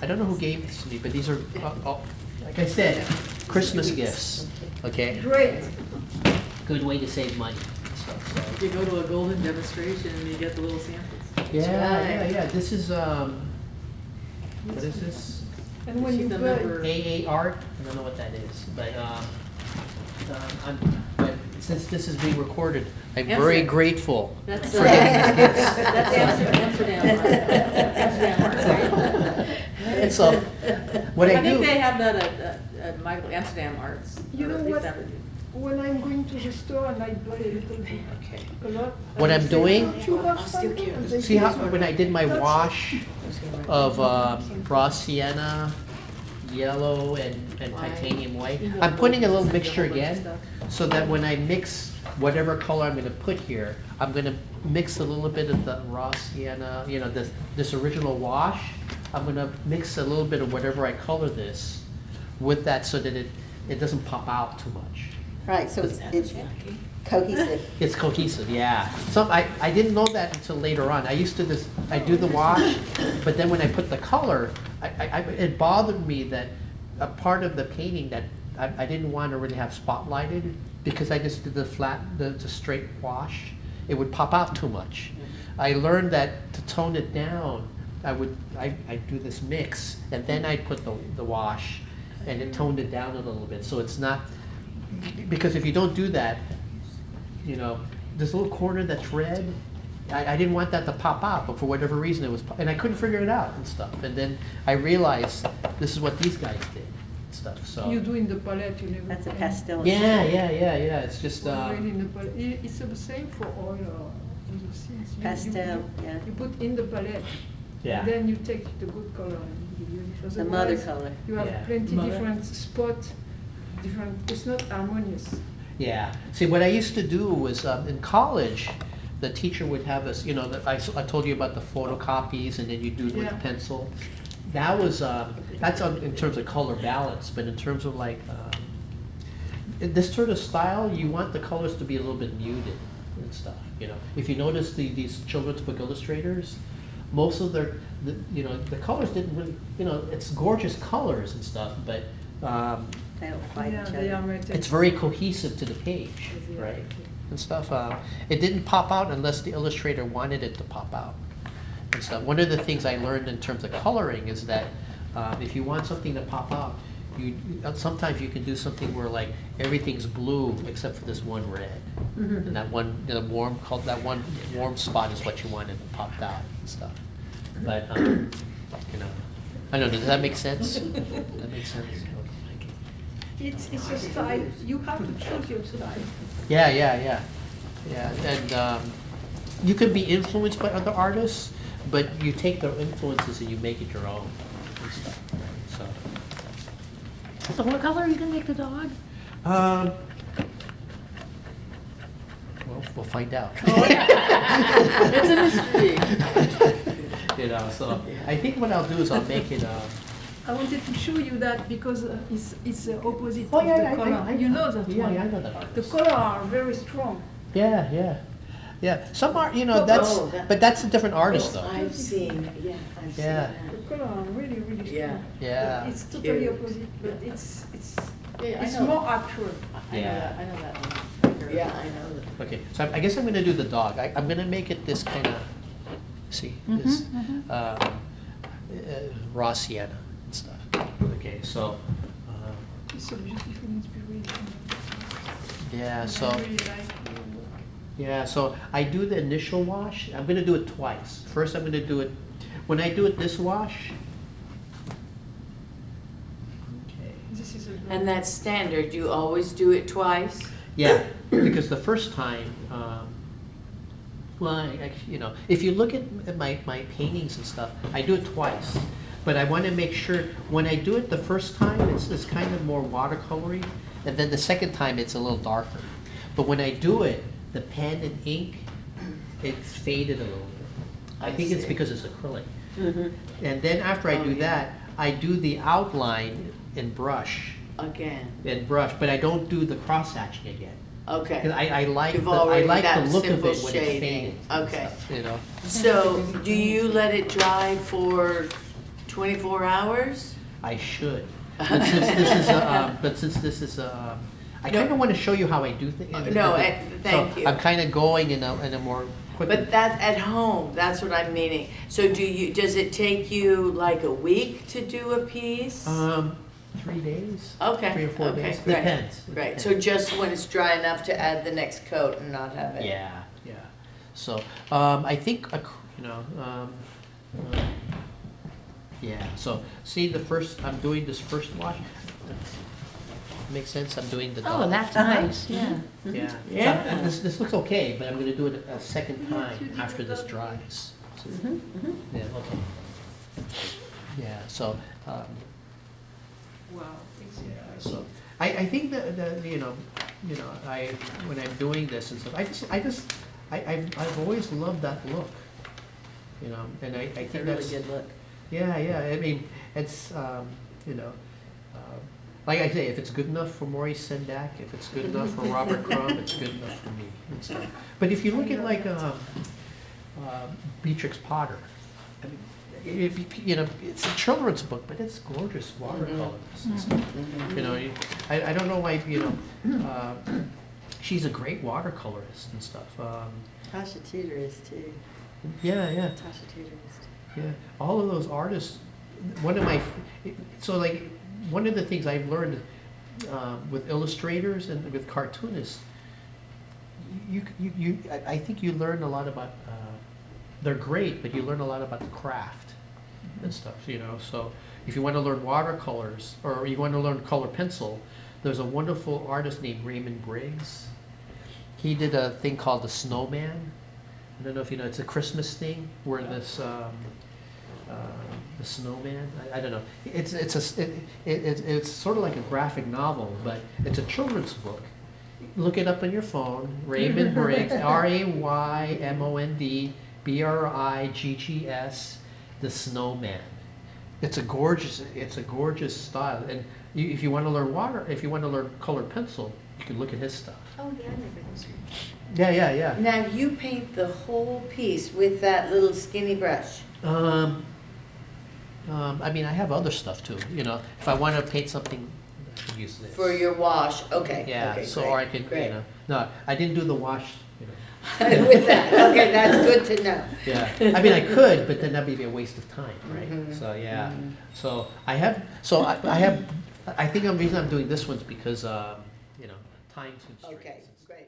Speaker 2: I don't know who gave this to me, but these are, like I said, Christmas gifts, okay?
Speaker 5: Great.
Speaker 2: Good way to save money and stuff,
Speaker 4: If
Speaker 2: so.
Speaker 4: you go to a golden demonstration, you get the little samples.
Speaker 2: Yeah, this is, what is this?
Speaker 5: And when you
Speaker 4: She's a
Speaker 5: burn,
Speaker 4: member.
Speaker 2: AA art, I don't know what that is, but, but since this is being recorded, I'm very
Speaker 4: Amsterdam.
Speaker 2: grateful
Speaker 4: That's,
Speaker 2: for getting these gifts.
Speaker 4: That's Amsterdam art. Amsterdam art, right?
Speaker 2: So, what I
Speaker 4: think
Speaker 2: do,
Speaker 4: they have that at Michael Amsterdam Arts.
Speaker 5: You
Speaker 4: or
Speaker 5: know
Speaker 4: at least
Speaker 5: what?
Speaker 4: that would be.
Speaker 5: when I'm going to the store and I buy a little bit,
Speaker 2: okay.
Speaker 5: a lot.
Speaker 2: What
Speaker 5: I
Speaker 2: I'm
Speaker 5: say,
Speaker 2: doing-
Speaker 5: "Don't you have
Speaker 3: I'll still
Speaker 5: something?"
Speaker 3: keep
Speaker 5: And they
Speaker 2: See how,
Speaker 5: give me-
Speaker 2: when I did my
Speaker 5: That's-
Speaker 2: wash of raw sienna, yellow, and titanium white. I'm putting a little mixture again, so that when I mix whatever color I'm gonna put here, I'm gonna mix a little bit of the raw sienna, you know, this original wash. I'm gonna mix a little bit of whatever I color this with that so that it doesn't pop out too much.
Speaker 6: Right, so it's cohesive.
Speaker 2: It's cohesive, yeah. I didn't know that until later on. I used to I do the wash, but then when I put the color, it bothered me that a part of the painting that I didn't want to really have spotlighted, because I just did the straight wash, it would pop out too much. I learned that to tone it down, I'd do this mix, and then I'd put the wash, and it toned it down a little bit, so it's not, because if you don't do that, you know, this little corner that's red, I didn't want that to pop out, but for whatever reason it was, and I couldn't figure it out and stuff. And then I realized this is what these guys did and stuff. So
Speaker 5: You do in the palette, you never.
Speaker 6: That's a
Speaker 5: paint.
Speaker 6: pastel.
Speaker 2: yeah. It's just
Speaker 5: Already in the palette. It's the same for all other things.
Speaker 6: Pastel, yeah.
Speaker 5: You put in the palette.
Speaker 2: yeah.
Speaker 5: And then you take the good color and you use it.
Speaker 6: The mother
Speaker 5: Otherwise,
Speaker 6: color.
Speaker 5: You have
Speaker 2: Yeah.
Speaker 5: plenty
Speaker 4: Mother.
Speaker 5: different spots, it's not harmonious.
Speaker 2: Yeah. See, what I used to do was in college, the teacher would have us, you know, I told you about the photocopies, and then you do it with
Speaker 5: Yeah.
Speaker 2: the pencil. That was that's in terms of color balance, but in terms of like in this sort of style, you want the colors to be a little bit muted and stuff. You know, if you notice these children's book illustrators, most of the colors didn't really, you know, it's gorgeous colors and stuff, but
Speaker 6: They don't fight
Speaker 5: Yeah,
Speaker 6: each
Speaker 5: they are
Speaker 6: other.
Speaker 5: mated.
Speaker 2: it's very cohesive to the page, right? And stuff. It didn't pop out unless the illustrator wanted it to pop out and stuff. One of the things I learned in terms of coloring is that if you want something to pop out, sometimes you can do something where like everything's blue except for this one red, and that one warm spot is what you wanted to pop out and stuff. But you know, I don't know. Does that make sense? That makes sense.
Speaker 5: It's a style, you have to choose your style.
Speaker 2: Yeah. And you can be influenced by other artists, but you take their influences and you make it your own and stuff.
Speaker 8: So what color are you gonna make the dog?
Speaker 2: Well, we'll find out.
Speaker 3: It's a mystery.
Speaker 2: You know, so I think what I'll do is I'll make it.
Speaker 5: I wanted to show you that because it's the opposite
Speaker 2: Oh,
Speaker 5: of
Speaker 2: yeah,
Speaker 5: the
Speaker 2: I-
Speaker 5: color.
Speaker 2: I-
Speaker 5: You know that
Speaker 2: Yeah,
Speaker 5: one.
Speaker 2: I know that
Speaker 5: The
Speaker 2: artist.
Speaker 5: color are very strong.
Speaker 2: Yeah. Some art, you know,
Speaker 5: Oh,
Speaker 2: that's,
Speaker 3: that-
Speaker 2: but that's a different artist though.
Speaker 3: I've seen, I've seen
Speaker 2: Yeah.
Speaker 3: that.
Speaker 5: The color are really, really strong.
Speaker 3: Yeah.
Speaker 2: Yeah.
Speaker 5: But it's totally
Speaker 3: Cute.
Speaker 5: opposite, but it's
Speaker 4: Yeah, I
Speaker 5: it's
Speaker 4: know.
Speaker 5: more actual.
Speaker 4: I know
Speaker 2: Yeah.
Speaker 4: that, I know that one.
Speaker 3: Yeah, I know that.
Speaker 2: Okay, so I guess I'm gonna do the dog. I'm gonna make it this kind of, see, this raw sienna and stuff. Okay, so,
Speaker 5: It's a beautiful inspiration.
Speaker 2: yeah, so,
Speaker 5: I really like your work.
Speaker 2: yeah, so I do the initial wash. I'm gonna do it twice. First, I'm gonna do it, when I do it this wash. Okay.
Speaker 5: This is a
Speaker 3: And that's standard, you always do it twice?
Speaker 2: Yeah, because the first time, well, you know, if you look at my paintings and stuff, I do it twice. But I want to make sure, when I do it the first time, it's kind of more watercolory, and then the second time, it's a little darker. But when I do it, the pen and ink, it's faded a little bit. I think it's
Speaker 3: see.
Speaker 2: because it's acrylic.
Speaker 3: Mm-hmm.
Speaker 2: And then after I
Speaker 3: Oh,
Speaker 2: do
Speaker 3: yeah.
Speaker 2: that, I do the outline in brush.
Speaker 3: Again,
Speaker 2: But I don't do the cross-hatching again.
Speaker 3: okay.
Speaker 2: Because I like
Speaker 3: You've
Speaker 2: the,
Speaker 3: already
Speaker 2: the
Speaker 3: got
Speaker 2: look of
Speaker 3: simple
Speaker 2: it when it's
Speaker 3: shading.
Speaker 2: faded. and
Speaker 3: Okay.
Speaker 2: stuff, you know,
Speaker 3: So, do you let it dry for 24 hours?
Speaker 2: I should. But since this is I kind of want to show you how I do things.
Speaker 3: No, thank you.
Speaker 2: I'm kind of going in a more quick.
Speaker 3: But that, at home, that's what I'm meaning. So does it take you like a week to do a piece?
Speaker 2: 3 days.
Speaker 3: Okay,
Speaker 2: 3 or 4
Speaker 3: okay,
Speaker 2: days.
Speaker 3: great.
Speaker 2: Depends. It
Speaker 3: Right,
Speaker 2: depends.
Speaker 3: so just when it's dry enough to add the next coat and not have it?
Speaker 2: Yeah. So I think yeah. So see I'm doing this first wash. Makes sense. I'm doing the dog.
Speaker 8: Oh, that's nice, yeah.
Speaker 2: Yeah.
Speaker 3: Yeah.
Speaker 2: This looks okay, but I'm gonna do it a second time after this dries. So- Yeah, okay. Yeah, so,
Speaker 5: Wow.
Speaker 2: yeah, so, I think that, when I'm doing this and stuff, I've always loved that look, you know, and I think
Speaker 3: It's a really
Speaker 2: that's.
Speaker 3: good look.
Speaker 2: Yeah, I mean, it's, like I say, if it's good enough for Maurice Sendak, if it's good enough for Robert Crumb, it's good enough for me. And stuff. But if you look at like Beatrix Potter, I mean, you know, it's a children's book, but it's gorgeous watercolors and stuff. You know, I don't know why, you know, she's a great watercolorist and stuff.
Speaker 3: Tasha Teeter is too.
Speaker 2: Yeah, yeah.
Speaker 3: Tasha Teeter is too.
Speaker 2: Yeah, all of those artists. One of my, so like, one of the things I've learned with illustrators and with cartoonists, I think you learn a lot about. They're great, but you learn a lot about the craft and stuff. You know, so if you want to learn watercolors or you want to learn color pencil, there's a wonderful artist named Raymond Briggs. He did a thing called the Snowman. I don't know if you know. It's a Christmas thing where this. The snowman. I don't know. It's sort of like a graphic novel, but it's a children's book. Look it up on your phone. Raymond Briggs, RaymondBriggs, The Snowman. It's a gorgeous style. And if you want to learn if you want to learn colored pencil, you can look at his stuff.
Speaker 3: Oh, yeah, I never knew.
Speaker 2: Yeah.
Speaker 3: Now, you paint the whole piece with that little skinny brush.
Speaker 2: I mean, I have other stuff too. You know, if I want to paint something, I can use this.
Speaker 3: For your wash, okay.
Speaker 2: Yeah.
Speaker 3: Okay,
Speaker 2: So
Speaker 3: great,
Speaker 2: or I could,
Speaker 3: great.
Speaker 2: you know, no, I didn't do the wash. You know.
Speaker 3: With that, okay, that's good to know.
Speaker 2: Yeah. I mean, I could, but then that'd be a waste of time, right?
Speaker 3: Mhm.
Speaker 2: So yeah. So I have. So I have. I think the reason I'm doing this one's because you know, time constraints.
Speaker 3: Okay, great.